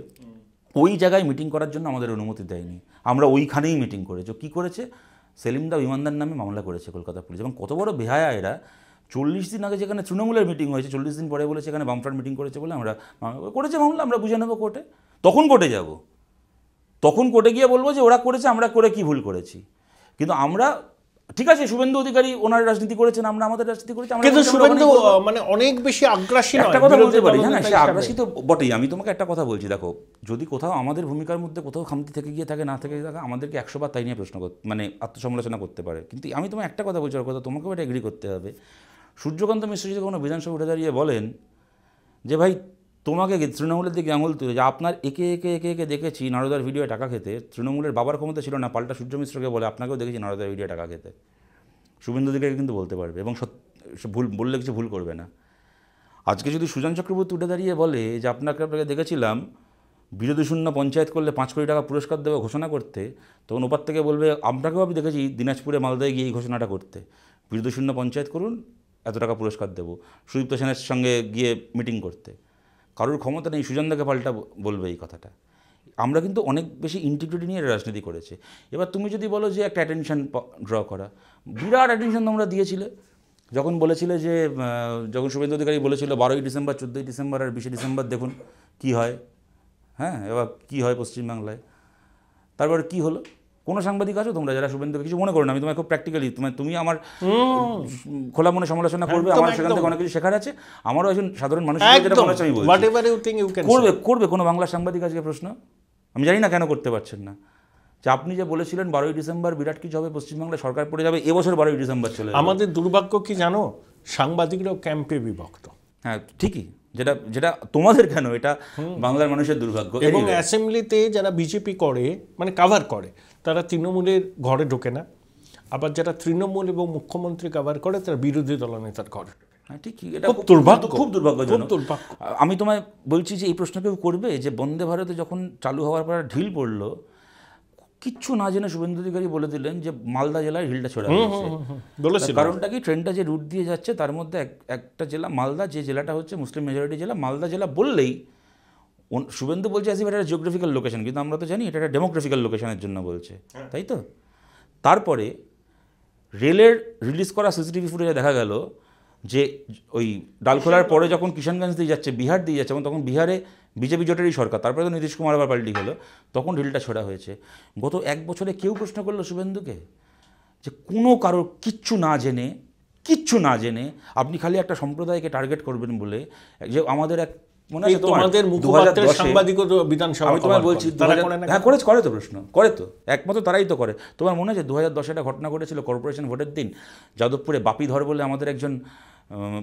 ওই জায়গায় মিটিং করার জন্য আমাদের অনুমতি দেয়নি, আমরা ওইখানেই মিটিং করেছি। কী করেছে? সেলিমদা ইমানদার নামে মামলা করেছে কলকাতা পুলিশ। এবং কত বড় বেহায়া এরা! 40 দিন আগে যেখানে তৃণমূলের মিটিং হয়েছে, 40 দিন পরে বলেছে এখানে বামফ্রন্ট মিটিং করেছে বলে আমরা করেছে মামলা, আমরা বুঝে নেবো কোর্টে। তখন কোর্টে যাব, তখন কোর্টে গিয়ে বলবো যে ওরা করেছে, আমরা করে কি ভুল করেছি। কিন্তু আমরা, ঠিক আছে, শুভেন্দু অধিকারী ওনার রাজনীতি করেছেন, আমরা আমাদের রাজনীতি করেছি। কিন্তু শুভেন্দু মানে অনেক বেশি আগ্রাসী নয়, একটা কথা বলতে পারি। হ্যাঁ, সে আগ্রাসী তো বটেই। আমি তোমাকে একটা কথা বলছি, দেখো, যদি কোথাও আমাদের ভূমিকার মধ্যে কোথাও খামতি থেকে গিয়ে থাকে, না থেকে থাকে, আমাদেরকে 100 বার তাই নিয়ে প্রশ্ন মানে আত্মসমালোচনা করতে পারে। কিন্তু আমি তোমায় একটা কথা বলছি, ওর কথা তোমাকেও এটা এগ্রি করতে হবে। সূর্যকান্ত মিশ্র যদি কোনো বিধানসভা উঠে দাঁড়িয়ে বলেন যে ভাই তোমাকে তৃণমূলের দিকে আঙুল তুলে, যে আপনার একে একে একে একে দেখেছি নারদার ভিডিও টাকা খেতে, তৃণমূলের বাবার ক্ষমতা ছিল না, পাল্টা সূর্য মিশ্রকে বলে আপনাকেও দেখেছি নারদার ভিডিও টাকা খেতে, শুভেন্দু অধিকারী কিন্তু বলতে পারবে, এবং ভুল বললে কিছু ভুল করবে না। আজকে যদি সুজন চক্রবর্তী উঠে দাঁড়িয়ে বলে যে আপনাকে দেখেছিলাম বিরোধী শূন্য পঞ্চায়েত করলে 5 কোটি টাকা পুরস্কার দেওয়া ঘোষণা করতে, তখন ওপার থেকে বলবে আপনাকেও আমি দেখেছি দিনাজপুরে মালদায় গিয়ে এই ঘোষণাটা করতে, বিরোধী শূন্য পঞ্চায়েত করুন, এত টাকা পুরস্কার দেবো, সুদীপ্ত সেনের সঙ্গে গিয়ে মিটিং করতে। কারোর ক্ষমতা নেই সুজনদাকে পাল্টা বলবে এই কথাটা। আমরা কিন্তু অনেক বেশি ইন্টিগ্রিটি নিয়ে রাজনীতি করেছে। এবার তুমি যদি বলো যে একটা অ্যাটেনশন ড্র করা, বিরাট অ্যাটেনশন তোমরা দিয়েছিলে যখন বলেছিলে যে, যখন শুভেন্দু অধিকারী বলেছিল 12ই ডিসেম্বর, 14ই ডিসেম্বর আর 20শে ডিসেম্বর দেখুন কী হয়। হ্যাঁ, এবার কী হয় পশ্চিমবাংলায়। তারপর কি হলো? কোনো সাংবাদিক আছো তোমরা যারা শুভেন্দুকে কিছু মনে করো না, আমি তোমায় খুব প্র্যাকটিক্যালি, তুমি আমার খোলা মনে সমালোচনা করবে, আমার সেখান থেকে অনেক কিছু শেখার আছে, আমারও একজন সাধারণ মানুষ যেটা মনে হচ্ছে আমি বলছি করবে কোনো বাংলা সাংবাদিক আজকে প্রশ্ন, আমি জানি না কেন করতে পারছেন না, যে আপনি যে বলেছিলেন 12ই ডিসেম্বর বিরাট কিছু হবে পশ্চিমবাংলায়, সরকার পড়ে যাবে, এবছর 12ই ডিসেম্বর চলে যাবে। আমাদের দুর্ভাগ্য কি জানো, সাংবাদিকরাও ক্যাম্পে বিভক্ত। হ্যাঁ ঠিকই, যেটা তোমাদের কেন, এটা বাংলার মানুষের দুর্ভাগ্য। এবং অ্যাসেম্বলিতে যারা বিজেপি করে মানে কাভার করে, তারা তৃণমূলের ঘরে ঢোকে না, আবার যারা তৃণমূল এবং মুখ্যমন্ত্রী কাভার করে তারা বিরোধী দলনেতার ঘরে। হ্যাঁ ঠিকই, এটা খুব দুর্ভাগ্য, খুব দুর্ভাগ্যজনক। আমি তোমায় বলছি যে এই প্রশ্ন কেউ করবে যে বন্দে ভারতে যখন চালু হওয়ার পর ঢিল পড়লো, কিচ্ছু না জেনে শুভেন্দু অধিকারী বলে দিলেন যে মালদা জেলায় ঢিলটা ছড়া হয়েছে। কারণটা কি, ট্রেনটা যে রুট দিয়ে যাচ্ছে তার মধ্যে একটা জেলা মালদা, যে জেলাটা হচ্ছে মুসলিম মেজরিটি জেলা, মালদা জেলা বললেই শুভেন্দু বলছে আসি এটা জিওগ্রাফিক্যাল লোকেশন, কিন্তু আমরা তো জানি এটা একটা ডেমোগ্রাফিক্যাল লোকেশনের জন্য বলছে, তাই তো? তারপরে রেলের রিলিজ করা সিসিটিভি ফুটেজে দেখা গেল যে ওই ডালখোলার পরে যখন কিষানগঞ্জ দিয়ে যাচ্ছে, বিহার দিয়ে যাচ্ছে, এবং তখন বিহারে বিজেপি জোটেরই সরকার, তারপরে তো নীতিশ কুমার আবার পাল্টি হলো, তখন ঢিলটা ছোড়া হয়েছে। গত 1 বছরে কেউ প্রশ্ন করলো শুভেন্দুকে? যে কোনো কারোর কিচ্ছু না জেনে আপনি খালি একটা সম্প্রদায়কে টার্গেট করবেন বলে, যে আমাদের এক মনে আছে তোমাদের মুখপাত্রের সাংবাদিকও তো বিধানসভা, আমি তোমায় বলছি হ্যাঁ করে তো প্রশ্ন করে তো একমাত্র তারাই তো করে। তোমার মনে আছে 2010 একটা ঘটনা ঘটেছিল কর্পোরেশন ভোটের দিন, যাদবপুরে বাপি ধর বলে আমাদের একজন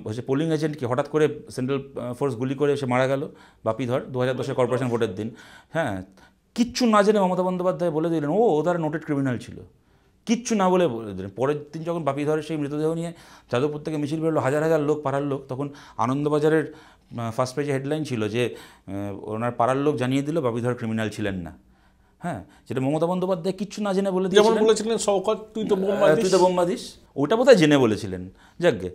হচ্ছে পোলিং এজেন্টকে হঠাৎ করে সেন্ট্রাল ফোর্স গুলি করে সে মারা গেল, বাপি ধর 2010 কর্পোরেশন ভোটের দিন। হ্যাঁ, কিচ্ছু না জেনে মমতা বন্দ্যোপাধ্যায় বলে দিলেন ও তারা নোটেড ক্রিমিনাল ছিল, কিচ্ছু না বলে দিলেন। পরের দিন যখন বাপি ধরের সেই মৃতদেহ নিয়ে যাদবপুর থেকে মিছিল বেরোলো, হাজার হাজার লোক, পাড়ার লোক, তখন আনন্দবাজারের ফার্স্ট পেজে হেডলাইন ছিল যে ওনার পাড়ার লোক জানিয়ে দিল বাপিধর ক্রিমিনাল ছিলেন না। হ্যাঁ, যেটা মমতা বন্দ্যোপাধ্যায় কিচ্ছু না জেনে বলে বলেছিলেন শওকত তুই তো বোম্বা দিস, ওটা বোধহয় জেনে বলেছিলেন, যাকে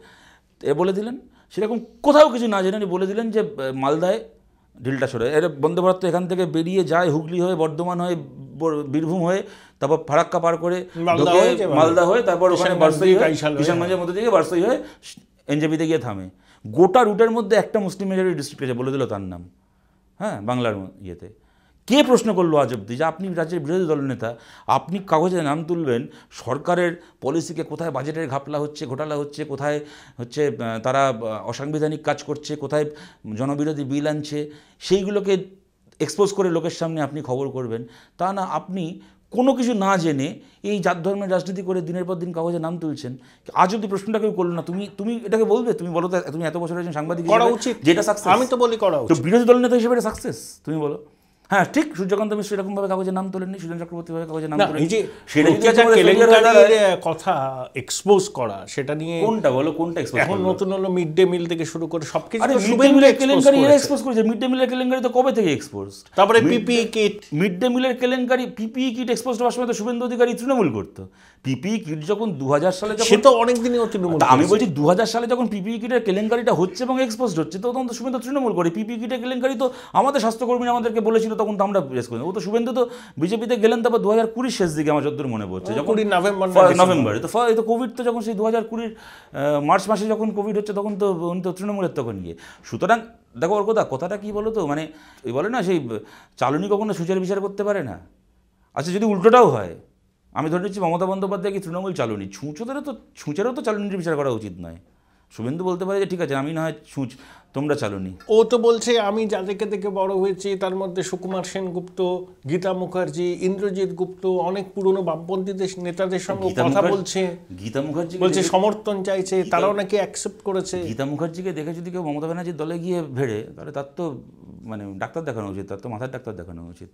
এ বলে দিলেন। সেরকম কোথাও কিছু না জেনে বলে দিলেন যে মালদায় ঢিলটা সরে, এর বন্দে ভারত এখান থেকে বেরিয়ে যায় হুগলি হয়ে, বর্ধমান হয়ে, বীরভূম হয়ে, তারপর ফারাক্কা পার করে মালদা হয়ে, তারপর ওখানে বারসই হয়ে, কিষানগঞ্জের মধ্যে দিয়ে বারসই হয়ে এনজেপিতে গিয়ে থামে। গোটা রুটের মধ্যে একটা মুসলিম মেজরিটি ডিস্ট্রিক্ট আছে, বলে দিল তার নাম। হ্যাঁ, বাংলার ইয়েতে কে প্রশ্ন করলো আজ অব্দি যে আপনি রাজ্যের বিরোধী দলনেতা, আপনি কাগজে নাম তুলবেন সরকারের পলিসিকে, কোথায় বাজেটের ঘাপলা হচ্ছে, ঘোটালা হচ্ছে, কোথায় হচ্ছে তারা অসাংবিধানিক কাজ করছে, কোথায় জনবিরোধী বিল আনছে, সেইগুলোকে এক্সপোজ করে লোকের সামনে আপনি খবর করবেন। তা না, আপনি কোনো কিছু না জেনে এই জাত ধর্মের রাজনীতি করে দিনের পর দিন কাগজে নাম তুলছেন। আজ অব্দি প্রশ্নটা কেউ করলো না। তুমি এটাকে বলবে, তুমি বলো তো, তুমি এত বছর একজন সাংবাদিক, করা উচিত, যেটা সাকসেস। আমি তো বলি করা উচিত। তো বিরোধী দল নেতা হিসেবে এটা সাকসেস, তুমি বলো। হ্যাঁ ঠিক, সূর্যকান্ত মিশ্র এরকমভাবে কাগজে নাম তোলেননি, সুজন চক্রবর্তী ভাবে কাগজে নাম তোলেননি। কথা এক্সপোজ করা, সেটা নিয়ে কোনটা বলো, কোনটা এক্সপোজ? এখন নতুন হলো মিড ডে মিল থেকে শুরু করে সবকিছু। মিড ডে মিলের কেলেঙ্কারি এরা এক্সপোজ করেছে। মিড ডে মিলের কেলেঙ্কারি তো কবে থেকে এক্সপোজ? তারপরে পিপিই কিট, মিড ডে মিলের কেলেঙ্কারি, পিপিই কিট এক্সপোজ হওয়ার সময় তো শুভেন্দু অধিকারী তৃণমূল করতো। পিপিই কিট যখন 2000 সালে, সে তো অনেকদিনই তৃণমূল। আমি বলছি 2000 সালে যখন পিপিই কিটের কেলেঙ্কারিটা হচ্ছে এবং এক্সপোজ হচ্ছে, তখন তো শুভেন্দু তৃণমূল করে। পিপিই কিটের কেলেঙ্কারি তো আমাদের স্বাস্থ্যকর্মীরা আমাদেরকে বলেছিল, তখন তো আমরা রেস করি। ও তো শুভেন্দু তো বিজেপিতে গেলেন তারপর 2020 শেষ দিকে, আমার যতদূর মনে পড়ছে, যখন নভেম্বরে। তো এই তো কোভিড তো যখন সেই 2020 মার্চ মাসে যখন কোভিড হচ্ছে, তখন তো উনি তো তৃণমূলের তখন গিয়ে। সুতরাং দেখো ওর কথাটা কি বলো তো, মানে ওই বলে না সেই চালনি কখনো সূচের বিচার করতে পারে না। আচ্ছা, যদি উল্টোটাও হয়, আমি ধরে নিচ্ছি মমতা বন্দ্যোপাধ্যায় কি তৃণমূল চালনি, ছুঁচেরও তো চালনির বিচার করা উচিত নয়। শুভেন্দু বলতে পারে যে ঠিক আছে, আমি না হয় ছুঁচ, তোমরা চালনি। ও তো বলছে আমি যাদেরকে দেখে বড় হয়েছি, তার মধ্যে সুকুমার সেনগুপ্ত, গীতা মুখার্জি, ইন্দ্রজিৎ গুপ্ত, অনেক পুরনো বামপন্থীদের নেতাদের সঙ্গে কথা বলছে। গীতা মুখার্জি বলছে সমর্থন চাইছে, তারাও নাকি অ্যাকসেপ্ট করেছে। গীতা মুখার্জিকে দেখে যদি কেউ মমতা ব্যানার্জির দলে গিয়ে ভেড়ে, তাহলে তার তো মানে ডাক্তার দেখানো উচিত, তার তো মাথার ডাক্তার দেখানো উচিত।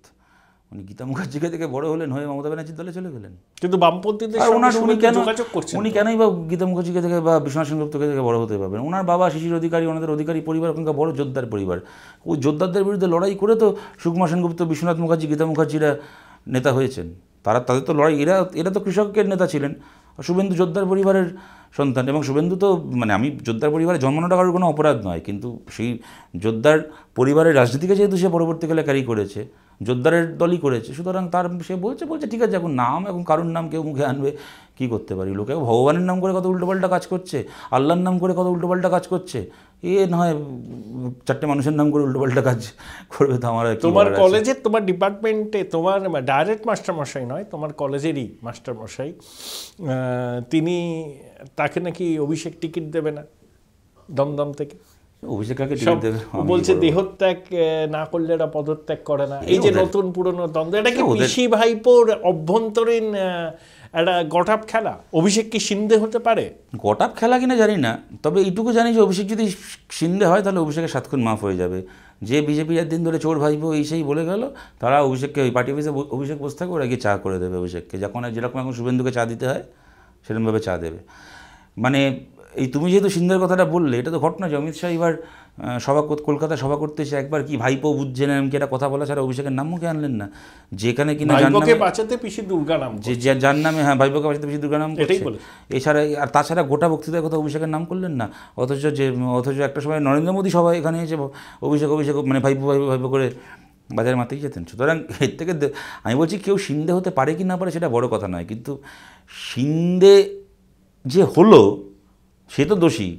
উনি গীতা মুখার্জিকে থেকে বড় হলেন, হয়ে মমতা ব্যানার্জির দলে চলে গেলেন। কিন্তু বামপন্থীদের সঙ্গে যোগাযোগ করছেন, উনি কেনই বা গীতা মুখার্জিকে থেকে বা বিশ্বনাথ সেনগুপ্তকে থেকে বড় হতে পারবেন? ওনার বাবা শিশির অধিকারী, ওনাদের অধিকারী পরিবার ওখানকার বড় যোদ্ধার পরিবার। ওই যোদ্ধারদের বিরুদ্ধে লড়াই করে তো সুকুমার সেনগুপ্ত, বিশ্বনাথ মুখার্জি, গীতা মুখার্জিরা নেতা হয়েছেন। তাদের তো লড়াই, এরা তো কৃষকের নেতা ছিলেন। শুভেন্দু যোদ্ধার পরিবারের সন্তান, এবং শুভেন্দু তো মানে আমি যোদ্ধার পরিবারে জন্মানোটা কারোর কোনো অপরাধ নয়, কিন্তু সেই যোদ্ধার পরিবারের রাজনীতিকে যেহেতু সে পরবর্তীকালে ক্যারি করেছে, যোদ্ধারের দলই করেছে, সুতরাং তার সে বলছে ঠিক আছে, এখন নাম, এখন কারোর নাম কেউ মুখে আনবে, কী করতে পারি? লোকে ভগবানের নাম করে কত উল্টোপাল্টা কাজ করছে, আল্লাহর নাম করে কত উল্টোপাল্টা কাজ করছে, এ নয় 4টে মানুষের নাম করে উল্টোপাল্টা কাজ করবে। তো আমার তোমার কলেজের, তোমার ডিপার্টমেন্টে, তোমার ডাইরেক্ট মাস্টারমশাই নয়, তোমার কলেজেরই মাস্টারমশাই, তিনি, তাকে নাকি অভিষেক টিকিট দেবে না দমদম থেকে। অভিষেককে বলছে দেহত্যাগ না করলে এরা পদত্যাগ করে না। এই যে নতুন পুরনো দ্বন্দ্ব, এটা কি পিসি ভাইপোর অভ্যন্তরীণ একটা গটাপ খেলা? অভিষেক কি সিন্ধে হতে পারে? গটাপ খেলা কিনা জানি না, তবে এইটুকু জানি যে অভিষেক যদি সিন্ধে হয় তাহলে অভিষেকের 7 খুন মাফ হয়ে যাবে। যে বিজেপি একদিন ধরে চোর ভাইপো এই সেই বলে গেল, তারা অভিষেককে ওই পার্টি অফিসে অভিষেক বসে থাকবে, ওরা গিয়ে চা করে দেবে অভিষেককে, যেরকম এখন শুভেন্দুকে চা দিতে হয় সেরকমভাবে চা দেবে। মানে এই তুমি যেহেতু সিন্ধের কথাটা বললে, এটা তো ঘটনা যে অমিত শাহ এবার কলকাতা সভা করতে এসে একবার কি ভাইপো বুঝছে না এমন কি একটা কথা বলা ছাড়া অভিষেকের নাম মুখে আনলেন না, যেখানে কিনা বাঁচাতে পিসি দুর্গা নাম, যার নামে, হ্যাঁ ভাইপোকে বাঁচাতে পিসি দুর্গা নাম, এছাড়া আর তাছাড়া গোটা বক্তৃতার কথা অভিষেকের নাম করলেন না। অথচ একটা সময় নরেন্দ্র মোদী সবাই এখানে এসে অভিষেক মানে ভাইপো করে বাজারে মাতেই যেতেন। সুতরাং এর থেকে আমি বলছি কেউ সিন্ধে হতে পারে কি না পারে সেটা বড় কথা নয়, কিন্তু সিন্ধে যে হলো সে তো দোষী,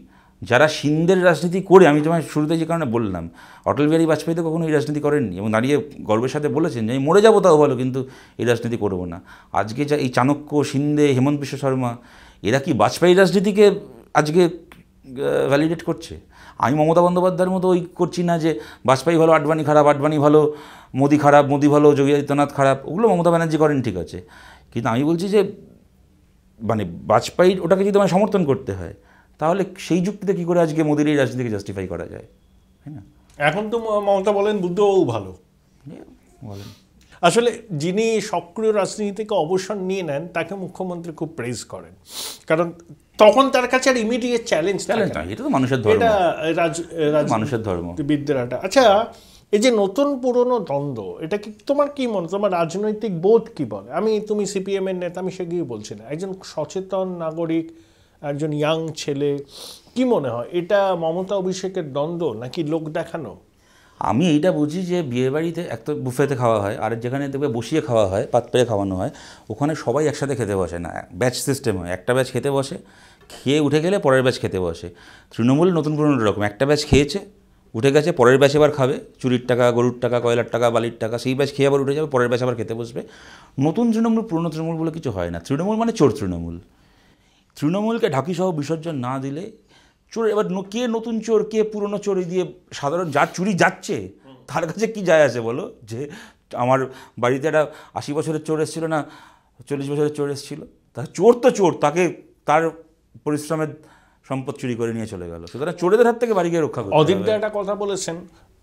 যারা সিন্ধের রাজনীতি করে, আমি তোমায় শুরুতে যে কারণে বললাম, অটল বিহারী বাজপেয়ী তো কখনো এই রাজনীতি করেননি এবং দাঁড়িয়ে গর্বের সাথে বলেছেন যে আমি মরে যাবো তাও ভালো, কিন্তু এই রাজনীতি করবো না। আজকে যা এই চাণক্য, সিন্ধে, হেমন্ত বিশ্ব শর্মা, এরা কি বাজপেয়ী রাজনীতিকে আজকে ভ্যালিডেট করছে? আমি মমতা বন্দ্যোপাধ্যায়ের মতো ওই করছি না যে বাজপেয়ী ভালো, আডবাণী খারাপ, আডবাণী ভালো, মোদি খারাপ, মোদি ভালো, যোগী আদিত্যনাথ খারাপ, ওগুলো মমতা ব্যানার্জি করেন, ঠিক আছে। কিন্তু আমি বলছি যে মানে বাজপেয়ীর ওটাকে যদি আমায় সমর্থন করতে হয়, তাহলে সেই যুক্তিতে কী করে আজকে মোদির এই রাজনীতিকে জাস্টিফাই করা যায়, তাই না? এখন তো মমতা বলেন বুদ্ধবাবু ভালো। বলেন। আসলে যিনি সক্রিয় রাজনীতি থেকে অবসর নিয়ে নেন তাকে মুখ্যমন্ত্রী খুব প্রেজ করেন, কারণ তখন তার কাছে আর ইমিডিয়েট চ্যালেঞ্জ থাকে না। এটা তো মানুষের ধর্ম, এটা মানুষের ধর্ম, বিদ্যাটা। আচ্ছা, এই যে নতুন পুরনো দ্বন্দ্ব, এটা কি তোমার কি মনে, তোমার রাজনৈতিক বোধ কি বলে? তুমি সিপিএম এর নেতা, আমি সেগুলো বলছি না, একজন সচেতন নাগরিক, একজন ইয়াং ছেলে, কি মনে হয় এটা মমতা অভিষেকের দ্বন্দ্ব নাকি লোক দেখানো? আমি এইটা বুঝি যে বিয়েবাড়িতে একটা বুফেতে খাওয়া হয়, আর যেখানে দেখবে বসিয়ে খাওয়া হয়, পাত পেরে খাওয়ানো হয়, ওখানে সবাই একসাথে খেতে বসে না, ব্যাচ সিস্টেম হয়। একটা ব্যাচ খেতে বসে, খেয়ে উঠে গেলে পরের ব্যাচ খেতে বসে। তৃণমূল নতুন পুরনো রকম, একটা ব্যাচ খেয়েছে উঠে গেছে, পরের ব্যাচ এবার খাবে, চুরির টাকা, গরুর টাকা, কয়লার টাকা, বালির টাকা, সেই ব্যাচ খেয়ে আবার উঠে যাবে, পরের ব্যাচ আবার খেতে বসবে। নতুন তৃণমূল পুরনো তৃণমূল বলে কিছু হয় না। তৃণমূল মানে চোর তৃণমূল। তৃণমূলকে ঢাকিসহ বিসর্জন না দিলে চোর, এবার কে নতুন চোর কে পুরনো চোর এই দিয়ে সাধারণ যার চুরি যাচ্ছে তার কাছে কি যায় আসে বলো? যে আমার বাড়িতে একটা 80 বছরের চোর এসেছিলো না 40 বছরের চোর এসেছিলো, তার চোর তো চোর, তাকে তার পরিশ্রমের সম্পদ চুরি করে নিয়ে চলে গেল। সুতরাং চোরেদের হাত থেকে বাড়ি গিয়ে রক্ষা করতে হবে। অদিতদা একটা কথা বলেছেন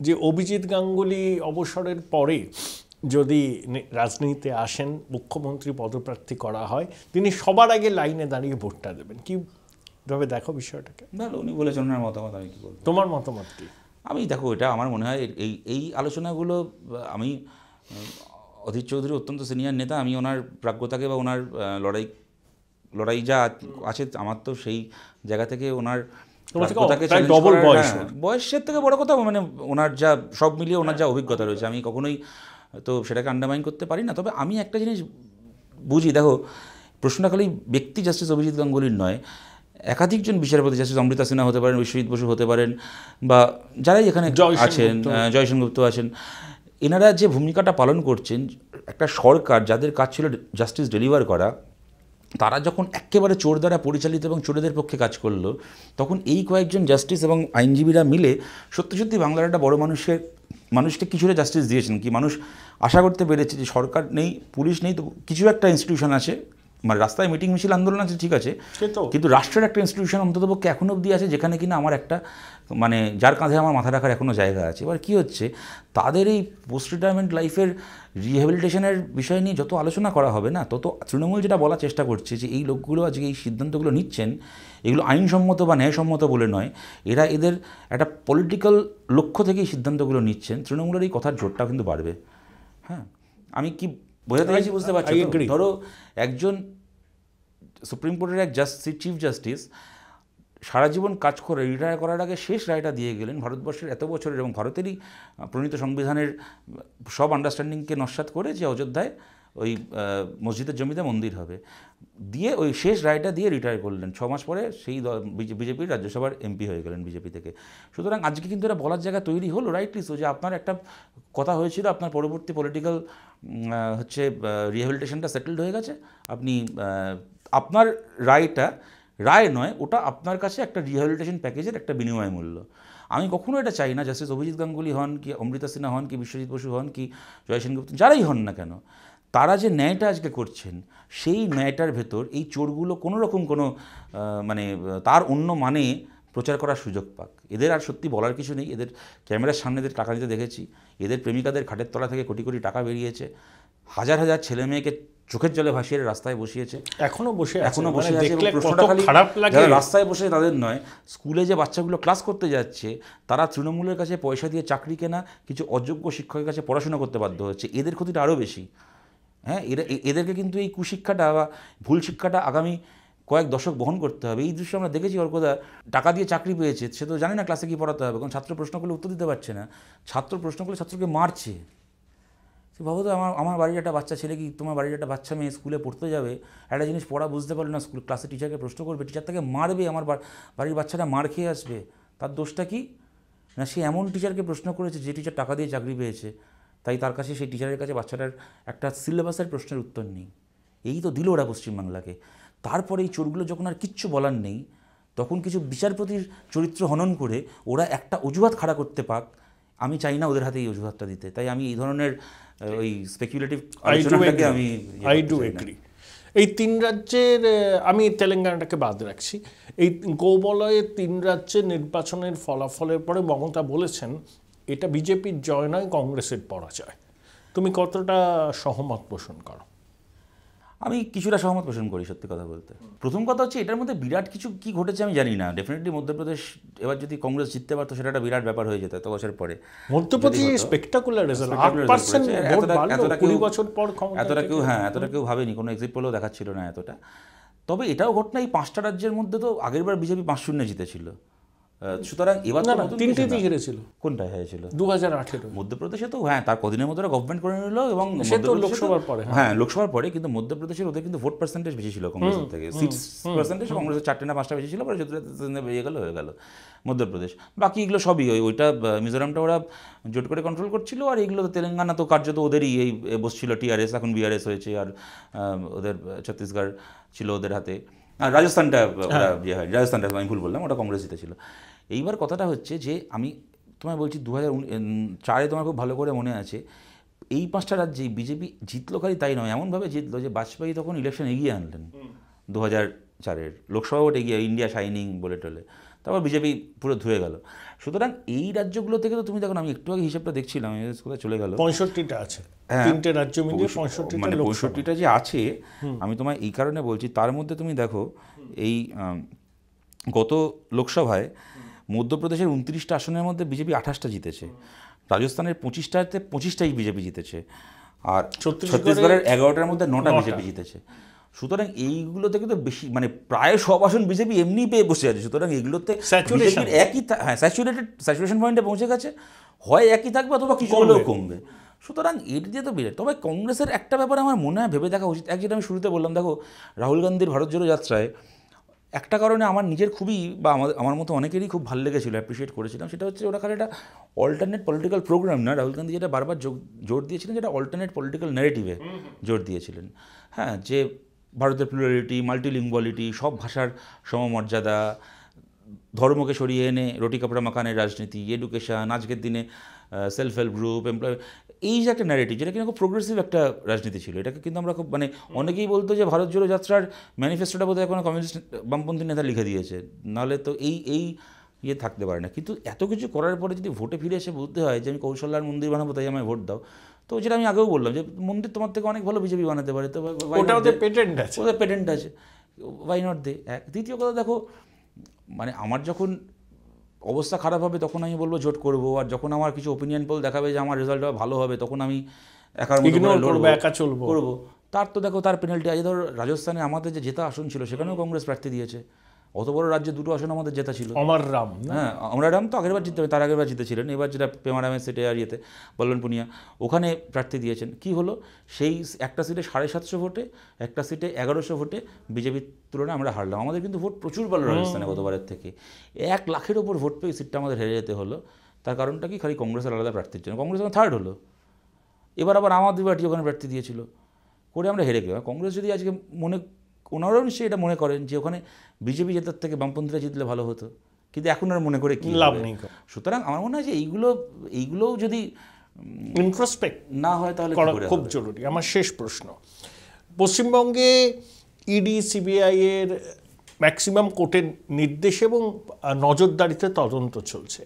যে অভিজিৎ গাঙ্গুলি অবসরের পরে যদি রাজনীতিতে আসেন, মুখ্যমন্ত্রী পদপ্রার্থী করা হয়, তিনি সবার আগে লাইনে দাঁড়িয়ে ভোটটা দেবেন। কিভাবে দেখো বিষয়টাকে? ভালো, উনি বলেছেন ওনার মতামত, আমি কী বলবো? তোমার মতামত কি? আমি দেখো, এটা আমার মনে হয় এই আলোচনাগুলো, আমি অধীর চৌধুরী অত্যন্ত সিনিয়র নেতা, আমি ওনার প্রাজ্ঞতাকে বা ওনার লড়াই যা আছে, আমার তো সেই জায়গা থেকে ওনার বয়সের থেকে বড় কথা, মানে ওনার যা সব মিলিয়ে ওনার যা অভিজ্ঞতা রয়েছে, আমি কখনোই তো সেটাকে আন্ডারমাইন করতে পারি না। তবে আমি একটা জিনিস বুঝি, দেখো, প্রশ্নটা খালি ব্যক্তি জাস্টিস অভিজিৎ গাঙ্গুলির নয়, একাধিকজন বিচারপতি, জাস্টিস অমৃতা সিনহা হতে পারেন, বিশ্বজিৎ বসু হতে পারেন, বা যারাই এখানে আছেন, জয় সেনগুপ্ত আছেন, এনারা যে ভূমিকাটা পালন করছেন, একটা সরকার যাদের কাজ ছিল জাস্টিস ডেলিভার করা, তারা যখন একেবারে চোর দ্বারা পরিচালিত এবং চোরেদের পক্ষে কাজ করলো, তখন এই কয়েকজন জাস্টিস এবং আইনজীবীরা মিলে সত্যি সত্যি বাংলার একটা বড় মানুষকে কিছুটা জাস্টিস দিয়েছেন। কি মানুষ আশা করতে পেরেছে যে সরকার নেই, পুলিশ নেই, তো কিছু একটা ইনস্টিটিউশন আছে, মানে রাস্তায় মিটিং মিছিল আন্দোলন আছে, ঠিক আছে, কিন্তু রাষ্ট্রের একটা ইনস্টিটিউশন অন্ততপক্ষে এখনও অবধি আছে, যেখানে কিনা আমার একটা, মানে যার কাঁধে আমার মাথা রাখার এখনও জায়গা আছে। এবার কী হচ্ছে, তাদের এই পোস্ট রিটায়ারমেন্ট লাইফের রিহ্যাবিলিটেশনের বিষয় নিয়ে যত আলোচনা করা হবে না, তত তৃণমূল যেটা বলার চেষ্টা করছে যে এই লোকগুলো আজকে এই সিদ্ধান্তগুলো নিচ্ছেন, এগুলো আইনসম্মত বা ন্যায়সম্মত বলে নয়, এরা এদের একটা পলিটিক্যাল লক্ষ্য থেকে এই সিদ্ধান্তগুলো নিচ্ছেন। তৃণমূলের এই কথার জোরটাও কিন্তু বাড়বে। হ্যাঁ, আমি কি বোঝাতে চাইছি বুঝতে পারছি? ধরো একজন সুপ্রিম কোর্টের এক চিফ জাস্টিস সারা জীবন কাজ করে রিটায়ার করার আগে শেষ রায়টা দিয়ে গেলেন, ভারতবর্ষের এত বছরের এবং ভারতেরই প্রণীত সংবিধানের সব আন্ডারস্ট্যান্ডিংকে নস্যাৎ করে যে অযোধ্যায় ওই মসজিদের জমিতে মন্দির হবে, দিয়ে ওই শেষ রায়টা দিয়ে রিটায়ার করলেন। 6 মাস পরে সেই বিজেপির রাজ্যসভার এমপি হয়ে গেলেন বিজেপি থেকে। সুতরাং আজকে কিন্তু এটা বলার জায়গা তৈরি হলো, রাইটলি সো, যে আপনার একটা কথা হয়েছিল, আপনার পরবর্তী পলিটিক্যাল রিহ্যাবিলিটেশনটা সেটেলড হয়ে গেছে, আপনি আপনার রায় নয়, ওটা আপনার কাছে একটা রিহ্যাবিলিটেশন প্যাকেজের একটা বিনিময় মূল্য। আমি কখনো এটা চাই না জাস্টিস অভিজিৎ গাঙ্গুলি হন, কি অমৃতা সিনহা হন, কি বিশ্বজিৎ বসু হন, কি জয় সেনগুপ্ত, যারাই হন না কেন, তারা যে ন্যায়টা আজকে করছেন, সেই ন্যায়টার ভেতর এই চোরগুলো কোনো রকম কোনো মানে তার অন্য মানে প্রচার করার সুযোগ পাক। এদের আর সত্যি বলার কিছু নেই। এদের ক্যামেরার সামনে এদের টাকা নিতে দেখেছি, এদের প্রেমিকাদের খাটের তলা থেকে কোটি কোটি টাকা বেরিয়েছে, হাজার হাজার ছেলে মেয়েকে চোখের জলে ভাসিয়ে রাস্তায় বসিয়েছে, এখনো বসে আছে। প্রশ্নটা খালি যারা রাস্তায় বসে তাদের নয়, স্কুলে যে বাচ্চাগুলো ক্লাস করতে যাচ্ছে, তারা তৃণমূলের কাছে পয়সা দিয়ে চাকরি কেনা কিছু অযোগ্য শিক্ষকের কাছে পড়াশোনা করতে বাধ্য হচ্ছে, এদের ক্ষতিটা আরও বেশি। হ্যাঁ, এদেরকে কিন্তু এই কুশিক্ষাটা বা ভুল শিক্ষাটা আগামী কয়েক দশক বহন করতে হবে। এই দৃশ্য আমরা দেখেছি, অর্কদা টাকা দিয়ে চাকরি পেয়েছে, সে তো জানে না ক্লাসে কী পড়াতে হবে, কারণ ছাত্র প্রশ্ন করলে উত্তর দিতে পারছে না, ছাত্র প্রশ্ন করলে ছাত্রকে মারছে। ভাবো তো, আমার বাড়ির একটা বাচ্চা ছেলে কি তোমার বাড়ির একটা বাচ্চা মেয়ে স্কুলে পড়তে যাবে, একটা জিনিস পড়া বুঝতে পারলো না, স্কুল ক্লাসে টিচারকে প্রশ্ন করবে, টিচার তাকে মারবে, আমার বাড়ির বাচ্চাটা মার খেয়ে আসবে, তার দোষটা কি না? সে এমন টিচারকে প্রশ্ন করেছে যে টিচার টাকা দিয়ে চাকরি পেয়েছে, তাই তার কাছে সেই টিচারের কাছে বাচ্চাটার একটা সিলেবাসের প্রশ্নের উত্তর নেই। এই তো দিল ওরা পশ্চিমবাংলাকে। তারপরে এই চোরগুলো যখন আর কিচ্ছু বলার নেই, তখন কিছু বিচারপতির চরিত্র হনন করে ওরা একটা অজুহাত খাড়া করতে পাক, আমি চাই না ওদের হাতে এই অজুহাতটা দিতে। তাই আমি এই ধরনের ওই স্পেকুলেটিভ আলোচনাটাকে আমি এই 3 রাজ্যের, আমি তেলেঙ্গানাটাকে বাদ রাখছি, এই গোবলয়ে 3 রাজ্যের নির্বাচনের ফলাফলের পরে মমতা বলেছেন এটা বিজেপির জয় নয়, কংগ্রেসের পরাজয়। তুমি কতটা সহমত পোষণ করো? আমি কিছুটা সহমত পোষণ করি, সত্যি কথা বলতে। প্রথম কথা হচ্ছে এটার মধ্যে বিরাট কিছু কি ঘটেছে আমি জানি না। ডেফিনেটলি মধ্যপ্রদেশ এবার যদি কংগ্রেস জিততে পারতো সেটা একটা বিরাট ব্যাপার হয়ে যেত এত বছর পরে। মধ্যপ্রদেশ স্পেক্টাকুলার রেজাল্ট, 8% ভোট বাড়লো 20 বছর পর। এতটা কেউ ভাবেনি, কোনো এক্সিট পোলও দেখাচ্ছিল না এতটা। তবে এটাও ঘটনা, এই 5টা রাজ্যের মধ্যে তো আগেরবার বিজেপি 5-0 জিতেছিল, সুতরাং এবার তো 3টেই হেরেছিল। কোনটা হয়েছিল? 2018 মধ্যপ্রদেশে তো তার কদিনের মধ্যে গভর্নমেন্ট করে নিল, এবং লোকসভার পরে, লোকসভার পরে। কিন্তু মধ্যপ্রদেশের ওদের কিন্তু ভোট পার্সেন্টেজ বেশি ছিল কংগ্রেসের থেকে, সিটস পার্সেন্টেজ কংগ্রেসের 4টে না 5টা বেশি ছিল, পরে জ্যোতিরাদিত্য বেরিয়ে গেল, হয়ে গেল মধ্যপ্রদেশ। বাকি এগুলো সবই ওইটা মিজোরামটা ওরা জোট করে কন্ট্রোল করছিল, আর এগুলো তো তেলেঙ্গানা তো কার্যত ওদেরই এই বসছিল, টিআরএস এখন বিআরএস হয়েছে, আর ওদের ছত্তিশগড় ছিল ওদের হাতে, আর রাজস্থানটা রাজস্থানটা আমি ভুল বললাম, ওটা কংগ্রেস জিতেছিল। এইবার কথাটা হচ্ছে যে আমি তোমায় বলছি 2004-এ তোমার খুব ভালো করে মনে আছে, এই 5টা রাজ্যে বিজেপি জিতলো, খালি তাই নয়, এমনভাবে জিতলো যে বাজপেয়ী তখন ইলেকশন এগিয়ে আনলেন 2004-এর লোকসভা ভোট এগিয়ে, ইন্ডিয়া শাইনিং বলে টলে, তারপর বিজেপি পুরো ধুয়ে গেল। সুতরাং এই রাজ্যগুলো থেকে তো তুমি দেখো, আমি একটু আগে হিসাবটা দেখছিলাম, কোথায় চলে গেল, 65টা আছে, 3টে রাজ্য মিলিয়ে 65টা, মানে 65টা যে আছে, আমি তোমায় এই কারণে বলছি, তার মধ্যে তুমি দেখো এই গত লোকসভায় মধ্যপ্রদেশের 29টা আসনের মধ্যে বিজেপি 28টা জিতেছে, রাজস্থানের 25টাতে 25টাই বিজেপি জিতেছে, আর ছত্তিশগড়ের 11টার মধ্যে 9টা বিজেপি জিতেছে। সুতরাং এইগুলো থেকে তো বেশি, মানে প্রায় সব আসন বিজেপি এমনি পেয়ে বসে আছে। সুতরাং এগুলোতে একই স্যাচুরেশন পয়েন্টে পৌঁছে গেছে, হয় একই থাকবে অথবা কিছু হলেও কমবে। সুতরাং এর দিয়ে তো বিরাট। তবে কংগ্রেসের একটা ব্যাপার আমার মনে হয় ভেবে দেখা উচিত, যেটা আমি শুরুতে বললাম, দেখো রাহুল গান্ধীর ভারত জোড়ো যাত্রায় একটা কারণে আমার নিজের খুবই, বা আমার মতো অনেকেরই খুব ভালো লেগেছিলো, অ্যাপ্রিসিয়েট করেছিলাম, সেটা হচ্ছে ওরা খালি একটা অল্টারনেট পলিটিক্যাল প্রোগ্রাম না, রাহুল গান্ধী যেটা বারবার জোর দিয়েছিলেন, যেটা অল্টারনেট পলিটিক্যাল ন্যারেটিভে জোর দিয়েছিলেন। হ্যাঁ, যে ভারতের প্লুরালিটি, মাল্টিলিঙ্গুয়ালিটি, সব ভাষার সমমর্যাদা, ধর্মকে সরিয়ে এনে রুটি কাপড়া মাখানের রাজনীতি, এডুকেশন, আজকের দিনে সেলফ হেল্প গ্রুপ, এমপ্লয়, এই যে একটা ন্যারেটিভ, যেটা কিন্তু খুব প্রোগ্রেসিভ একটা রাজনীতি ছিল। এটাকে কিন্তু আমরা খুব, মানে অনেকেই বলতো যে ভারত জোড়ো যাত্রার ম্যানিফেস্টোটা বোধহয় কোনো কমিউনিস্ট বামপন্থী নেতা লিখে দিয়েছে, নাহলে তো এই ইয়ে থাকতে পারে না। কিন্তু এত কিছু করার পরে যদি ভোটে ফিরে এসে বলতে হয় যে আমি কৌশল্যার মন্দির বানাবো তাই আমায় ভোট দাও, তো যেটা আমি আগেও বললাম যে মন্দির তোমার থেকে অনেক ভালো বিজেপি বানাতে পারে, তো ওদের পেটেন্ট আছে, ওয়াই নট দে। দ্বিতীয় কথা দেখো, মানে আমার যখন অবস্থা খারাপ হবে তখন আমি বলবো জোট করব, আর যখন আমার কিছু ওপিনিয়ন পোল দেখাবে যে আমার রেজাল্টটা ভালো হবে তখন আমি একা করবো। তার তো দেখো তার পেনাল্টি আছে। ধরো রাজস্থানে আমাদের যে জেতা আসন ছিল সেখানেও কংগ্রেস প্রার্থী দিয়েছে, অত বড় রাজ্যে 2টো আসন আমাদের জেতা ছিল। অমরারাম তো আগেরবার জিততে হবে, তার আগেরবার জিতেছিলেন, এবার যেটা পেমারামের সিটে আর ইয়েতে বল্লন পুনিয়া, ওখানে প্রার্থী দিয়েছেন। কি হলো, সেই একটা সিটে 750 ভোটে, একটা সিটে 1100 ভোটে বিজেপির তুলনায় আমরা হারলাম। আমাদের কিন্তু ভোট প্রচুর পেল রাজস্থানে গতবারের থেকে, 1 লাখের ওপর ভোট পেয়ে সিটটা আমাদের হেরে যেতে হলো। তার কারণটা কি, খালি কংগ্রেসের আলাদা প্রার্থীর জন্য। কংগ্রেস এখন 3rd হলো, এবার আবার আম আদমি পার্টি ওখানে প্রার্থী দিয়েছিল, করে আমরা হেরে গেলাম। কংগ্রেস যদি আজকে ওনারাও নিশ্চয়ই এটা মনে করেন যে ওখানে বিজেপি জেতার থেকে বামপন্থীরা জিতলে ভালো হতো, কিন্তু এখন আর মনে করে কি লাভ নেই। সুতরাং আমার মনে হয় যে এইগুলোও যদি ইন্ট্রোস্পেক্ট না হয় তাহলে খুব জরুরি। আমার শেষ প্রশ্ন, পশ্চিমবঙ্গে ইডি সিবিআই এর ম্যাক্সিমাম কোর্টের নির্দেশ এবং নজরদারিতে তদন্ত চলছে।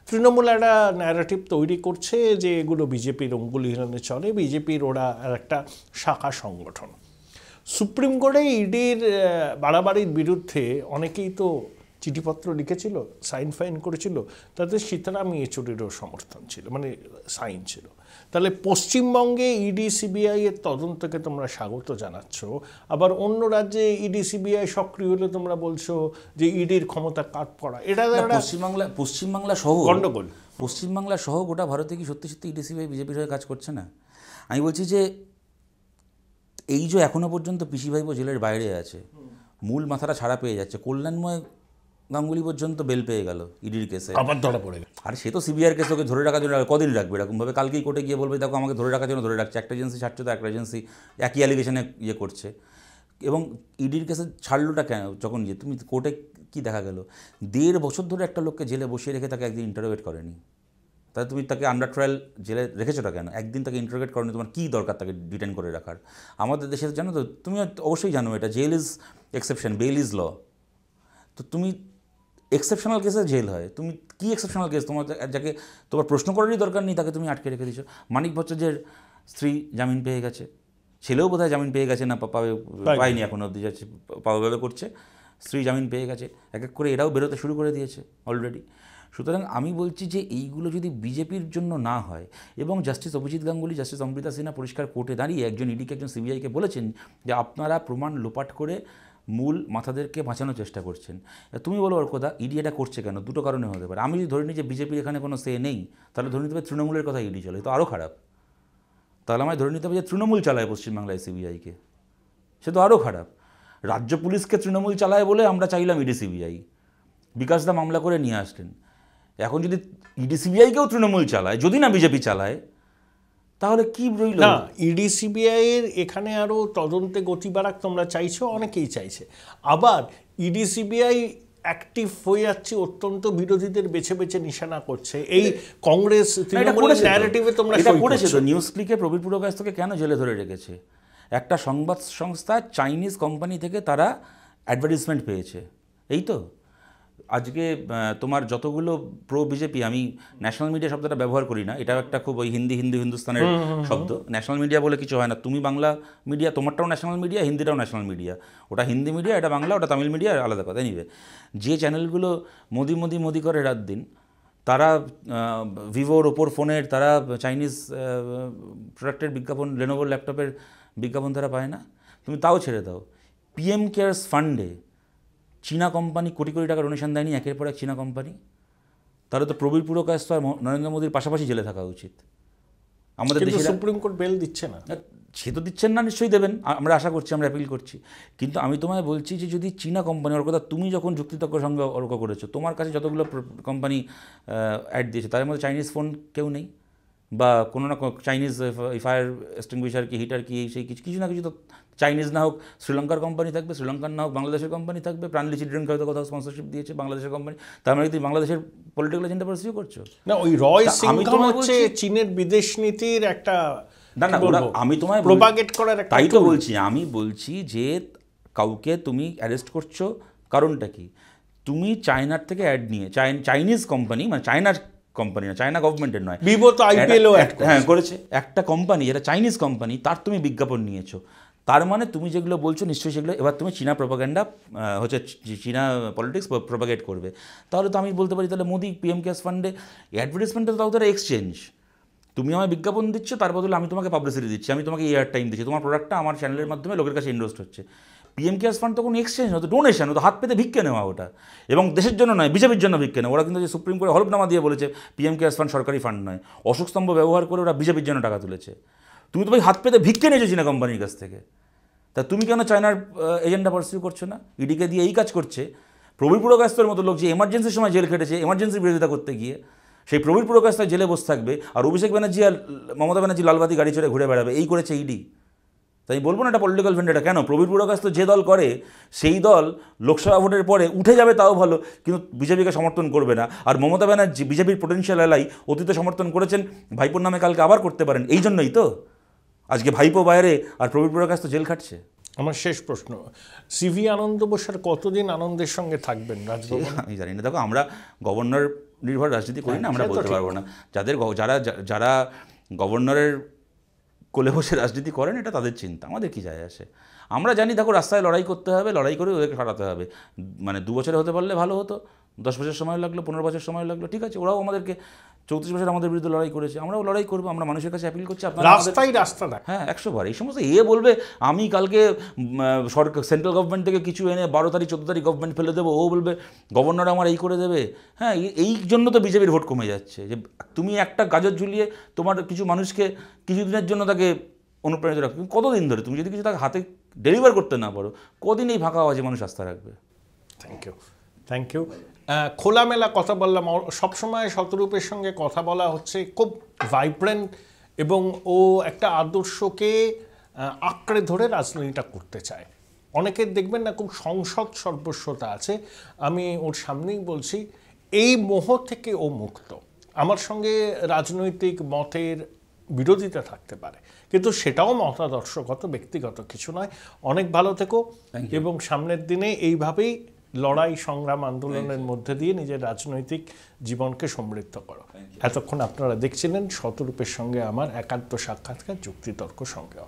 তৃণমূল একটা ন্যারেটিভ তৈরি করছে যে এগুলো বিজেপির অঙ্গুলি হিলনে চলে, বিজেপির ওরা একটা শাখা সংগঠন। সুপ্রিম কোর্টে ইডির বাড়াবাড়ির বিরুদ্ধে অনেকেই তো চিঠিপত্র লিখেছিল, সাইন ফাইন করেছিল, তাতে সীতারাম ইয়েচুরিরও সমর্থন ছিল, মানে সাইন ছিল। তাহলে পশ্চিমবঙ্গে ইডি সিবিআই এর তদন্তকে তোমরা স্বাগত জানাচ্ছ, আবার অন্য রাজ্যে ইডি সিবিআই সক্রিয় হলে তোমরা বলছো যে ইডির ক্ষমতা কাট পড়া। এটা পশ্চিমবাংলা সহ গণ্ডগোল। পশ্চিমবাংলা সহ গোটা ভারতে কি সত্যি সত্যি ইডি সিবিআই বিজেপির হয়ে কাজ করছে না? আমি বলছি যে এই যে এখনো পর্যন্ত পিসি ভাইপো জেলের বাইরে আছে, মূল মাথাটা ছাড়া পেয়ে যাচ্ছে, কল্যাণময় গাঙ্গুলি পর্যন্ত বেল পেয়ে গেল ইডির কেসে, আবার ধরা পড়ে গেল। আর সে তো সিবিআইয়ের কেসে ওকে ধরে রাখার জন্য কদিন রাখবে এরকমভাবে? কালকেই কোর্টে গিয়ে বলবে দেখো আমাকে ধরে রাখার জন্য ধরে রাখছে, একটা এজেন্সি ছাড়ছে তো একটা এজেন্সি একই অ্যালিগেশনে ইয়ে করছে। এবং ইডির কেসে ছাড়লোটা কেন? যখন যে তুমি কোর্টে কী দেখা গেল, 1.5 বছর ধরে একটা লোককে জেলে বসিয়ে রেখে তাকে একদিন ইন্টারোগেট করেনি, তাহলে তুমি তাকে আন্ডার ট্রায়াল জেলে রেখেছোটা কেন? একদিন তাকে ইন্টারোগেট করেনি, তোমার কী দরকার তাকে ডিটেন করে রাখার? আমাদের দেশে জানো তো, তুমি অবশ্যই জানো এটা, jail is exception, bail is law. তো তুমি এক্সেপশনাল কেসে জেল হয়, তুমি কী এক্সেপশনাল কেস? তোমার যাকে তোমার প্রশ্ন করারই দরকার নেই তাকে তুমি আটকে রেখে দিচ্ছ। মানিক ভট্টাচার্যের স্ত্রী জামিন পেয়ে গেছে, ছেলেও বোধহয় জামিন পেয়ে গেছে, না পায়নি এখনও অবধি, যাচ্ছে পাওয়া করছে, স্ত্রী জামিন পেয়ে গেছে, এক এক করে এরাও বেরোতে শুরু করে দিয়েছে অলরেডি। সুতরাং আমি বলছি যে এইগুলো যদি বিজেপির জন্য না হয়, এবং জাস্টিস অভিজিৎ গাঙ্গুলি, জাস্টিস অমৃতা সিনহা পরিষ্কার কোর্টে দাঁড়িয়ে একজন ইডিকে একজন সিবিআইকে বলেছেন যে আপনারা প্রমাণ লোপাট করে মূল মাথাদেরকে বাঁচানোর চেষ্টা করছেন। তুমি বলো অর্কদা, ইডি এটা করছে কেন? দুটো কারণে হতে পারে। আমি যদি ধরে নিই যে বিজেপির এখানে কোনো সে নেই, তাহলে ধরে নিতে হবে তৃণমূলের কথা ইডি চলে, তো আরও খারাপ। তাহলে আমায় ধরে নিতে হবে যে তৃণমূল চালায় পশ্চিমবাংলায় সিবিআইকে, সে তো আরও খারাপ। রাজ্য পুলিশকে তৃণমূল চালায় বলে আমরা চাইলাম ইডি সিবিআই, বিকাশদা মামলা করে নিয়ে আসলেন। এখন যদি ইডি সিবিআইকেও তৃণমূল চালায়, যদি না বিজেপি চালায়, তাহলে কি রইল? না, ইডি সিবিআই এর এখানে আরো তদন্তে গতি বাড়াক তোমরা চাইছো, অনেকেই চাইছে। আবার ইডি সিবিআই অ্যাক্টিভ হয়ে যাচ্ছে, অত্যন্ত বিরোধীদের বেছে বেছে নিশানা করছে। এই কংগ্রেস তৃণমূলের ন্যারেটিভে তোমরা এটা করেছে তো। নিউজ ক্লিকে প্রবীর পুরকায়স্থকে কেন জেলে ধরে রেখেছে? একটা সংবাদ সংস্থা চাইনিজ কোম্পানি থেকে তারা অ্যাডভার্টিজমেন্ট পেয়েছে, এই তো। আজকে তোমার যতগুলো প্রো বিজেপি, আমি ন্যাশনাল মিডিয়া শব্দটা ব্যবহার করি না, এটাও একটা খুব ওই হিন্দুস্তানের শব্দ। ন্যাশনাল মিডিয়া বলে কিছু হয় না, তুমি বাংলা মিডিয়া, তোমারটাও ন্যাশনাল মিডিয়া, হিন্দিটাও ন্যাশনাল মিডিয়া, ওটা হিন্দি মিডিয়া, এটা বাংলা, ওটা তামিল মিডিয়া, আলাদা কথা। নিবে যে চ্যানেলগুলো মোদি মোদি মোদি করে রাত দিন, তারা ভিভোর ওপোর ফোনের, তারা চাইনিজ প্রোডাক্টের বিজ্ঞাপন, লেনোভোর ল্যাপটপের বিজ্ঞাপন তারা পায় না। তুমি তাও ছেড়ে দাও, পিএম কেয়ার্স ফান্ডে চীনা কোম্পানি কোটি কোটি টাকা ডোনেশন দেয়নি, একের পর এক চীনা কোম্পানি। তাহলে তো প্রবীর পুরকায়স্থ আর নরেন্দ্র মোদীর পাশাপাশি জেলে থাকা উচিত। আমাদের দেশে সুপ্রিম কোর্ট বেল দিচ্ছে না, সে তো দিচ্ছেন না, নিশ্চয়ই দেবেন, আমরা আশা করছি, আমরা অ্যাপিল করছি। কিন্তু আমি তোমায় বলছি যে যদি চীনা কোম্পানি, ওর কথা তুমি যখন যুক্তিতর্কের সঙ্গে অর্ক করেছো, তোমার কাছে যতগুলো কোম্পানি অ্যাড দিয়েছে তার মধ্যে চাইনিজ ফোন কেউ নেই, বা কোনো না চাইনিজ ফায়ার এক্সটিংগুইশার কি হিটার কি সেই কিছু না কিছু তো চাইনিজ না হোক শ্রীলঙ্কার কোম্পানি থাকবে, শ্রীলঙ্কার না হোক বাংলাদেশের কোম্পানি থাকবে। প্রাণলিচি ড্রিঙ্ক হয়তো কোথাও স্পন্সরশিপ দিয়েছে বাংলাদেশের কোম্পানি, তার মানে তুমি বাংলাদেশের পলিটিক্যাল এজেন্ডা পারসিউ করছো না? ওই রয় সিংঘম হচ্ছে চীনের বিদেশ নীতির একটা, না না, আমি তোমায় প্রোপাগেট করার একটা, তাই তো বলছি। আমি বলছি যে কাউকে তুমি অ্যারেস্ট করছো, কারণটা কি? তুমি চায়নার থেকে অ্যাড নিয়ে, চাইনিজ কোম্পানি, মানে চায়নার কোম্পানি না, চায়না গভর্নমেন্টের নয়, ভিভো তো আইপিএলও হ্যাঁ করেছে, একটা কোম্পানি যেটা চাইনিজ কোম্পানি, তার তুমি বিজ্ঞাপন নিয়েছো। তার মানে তুমি যেগুলো বলছো নিশ্চয়ই সেগুলো এবার তুমি চীনা প্রোপাগান্ডা হচ্ছে চীনা পলিটিক্স প্রোপাগেট করবে। তাহলে তো আমি বলতে পারি তাহলে মোদি পিএম কেয়ার্স ফান্ডে অ্যাডভার্টাইজমেন্টে তাও তারা এক্সচেঞ্জ, তুমি আমায় বিজ্ঞাপন দিচ্ছ, তার বদলে আমি তোমাকে পাবলিসিটি দিচ্ছি, আমি তোমাকে এয়ার টাইম দিচ্ছি, তোমার প্রোডাক্টটা আমার চ্যানেলের মাধ্যমে লোকের কাছে ইনভেস্ট হচ্ছে। পিএম কেয়ার্স ফান্ড তো কোনো এক্সচেঞ্জ নয়, তো ডোনেশন, তো হাত পেতে ভিক্ষে নেওয়া ওটা, এবং দেশের জন্য নয়, বিজেপির জন্য ভিক্ষে নেওয়া। ওরা কিন্তু যে সুপ্রিম কোর্টে হলফনামা দিয়ে বলেছে পিএম কেয়ার্স ফান্ড সরকারি ফান্ড নয়, অশোক স্তম্ভ ব্যবহার করে ওরা বিজেপির জন্য টাকা তুলেছে। তুমি তো ভাই হাত পেতে ভিক্ষে নিয়েছো চীনা কোম্পানির কাছ থেকে, তা তুমি কেন চায়নার এজেন্ডা পারসিউ করছো না? ইডিকে দিয়ে এই কাজ করছে প্রবীর পুরকায়স্থের মতো লোক, যে এমার্জেন্সির সময় জেল খেটেছে, এমার্জেন্সির বিরোধিতা করতে গিয়ে, সেই প্রবীর পুরকায়স্থ জেলে বসে থাকবে, আর অভিষেক ব্যানার্জি আর মমতা ব্যানার্জি লালবাতি গাড়ি চড়ে ঘুরে বেড়াবে, এই করেছে ইডি। তাই বলবো না এটা পলিটিক্যাল ভেন্ডেটা। কেন? প্রবীর পুরকায়স্থ যে দল করে, সেই দল লোকসভা ভোটের পরে উঠে যাবে তাও ভালো, কিন্তু বিজেপিকে সমর্থন করবে না। আর মমতা ব্যানার্জি বিজেপির পোটেনশিয়াল এলাই অতীতে সমর্থন করেছেন, ভাইপোর নামে কালকে আবার করতে পারেন, এই জন্যই তো আজকে ভাইপো বাইরে আর প্রবীর পুরকায়স্থ জেল খাটছে। আমার শেষ প্রশ্ন, সিভি আনন্দ বোস আর কতদিন আনন্দের সঙ্গে থাকবেন রাজভবন? আমি জানি না। দেখো, আমরা গভর্নর নির্ভর রাজনীতি করি না, আমরা বলতে পারবো না। যারা গভর্নরের কোলে বসে রাজনীতি করেন, এটা তাদের চিন্তা, আমাদের কি যায় আসে। আমরা জানি দেখো রাস্তায় লড়াই করতে হবে, লড়াই করে ওদেরকে সরাতে হবে। মানে 2 বছরে হতে পারলে ভালো হতো, 10 বছর সময় লাগলো, 15 বছর সময় লাগলো, ঠিক আছে, ওরাও আমাদেরকে 34 বছর আমাদের বিরুদ্ধে লড়াই করেছে, আমরাও লড়াই করবো, আমরা মানুষের কাছে অ্যাপিল করছি আপনারা রাস্তা দেখ। হ্যাঁ 100 বার। এই সমস্ত বলবে আমি কালকে সরকার সেন্ট্রাল গভর্নমেন্ট থেকে কিছু এনে 12 তারিখ 14 তারিখ গভর্নমেন্ট ফেলে দেবো, ও বলবে গভর্নর আমার এই করে দেবে। হ্যাঁ, এই জন্য তো বিজেপির ভোট কমে যাচ্ছে, যে তুমি একটা গাজর ঝুলিয়ে তোমার কিছু মানুষকে কিছুদিনের জন্য তাকে অনুপ্রাণিত রাখবে, কতদিন ধরে তুমি যদি কিছু তাকে হাতে ডেলিভার করতে না পারো, কদিন এই ফাঁকা আওয়াজে মানুষ আস্থা রাখবে? Thank you. খোলামেলা কথা বললাম, সবসময় শতরূপের সঙ্গে কথা বলা হচ্ছে, খুব ভাইব্রেন্ট, এবং ও একটা আদর্শকে আঁকড়ে ধরে রাজনীতিটা করতে চায়। অনেকের দেখবেন না খুব সংসদ সর্বস্বতা আছে, আমি ওর সামনেই বলছি এই মোহ থেকে ও মুক্ত। আমার সঙ্গে রাজনৈতিক মতের বিরোধিতা থাকতে পারে, কিন্তু সেটাও মতাদর্শগত, ব্যক্তিগত কিছু নয়। অনেক ভালো থেকো, এবং সামনের দিনে এইভাবেই লড়াই সংগ্রাম আন্দোলনের মধ্যে দিয়ে নিজের রাজনৈতিক জীবনকে সমৃদ্ধ করো। এতক্ষণ আপনারা দেখছিলেন শতরূপের সঙ্গে আমার একান্ত সাক্ষাৎকার, যুক্তিতর্ক সঙ্গে।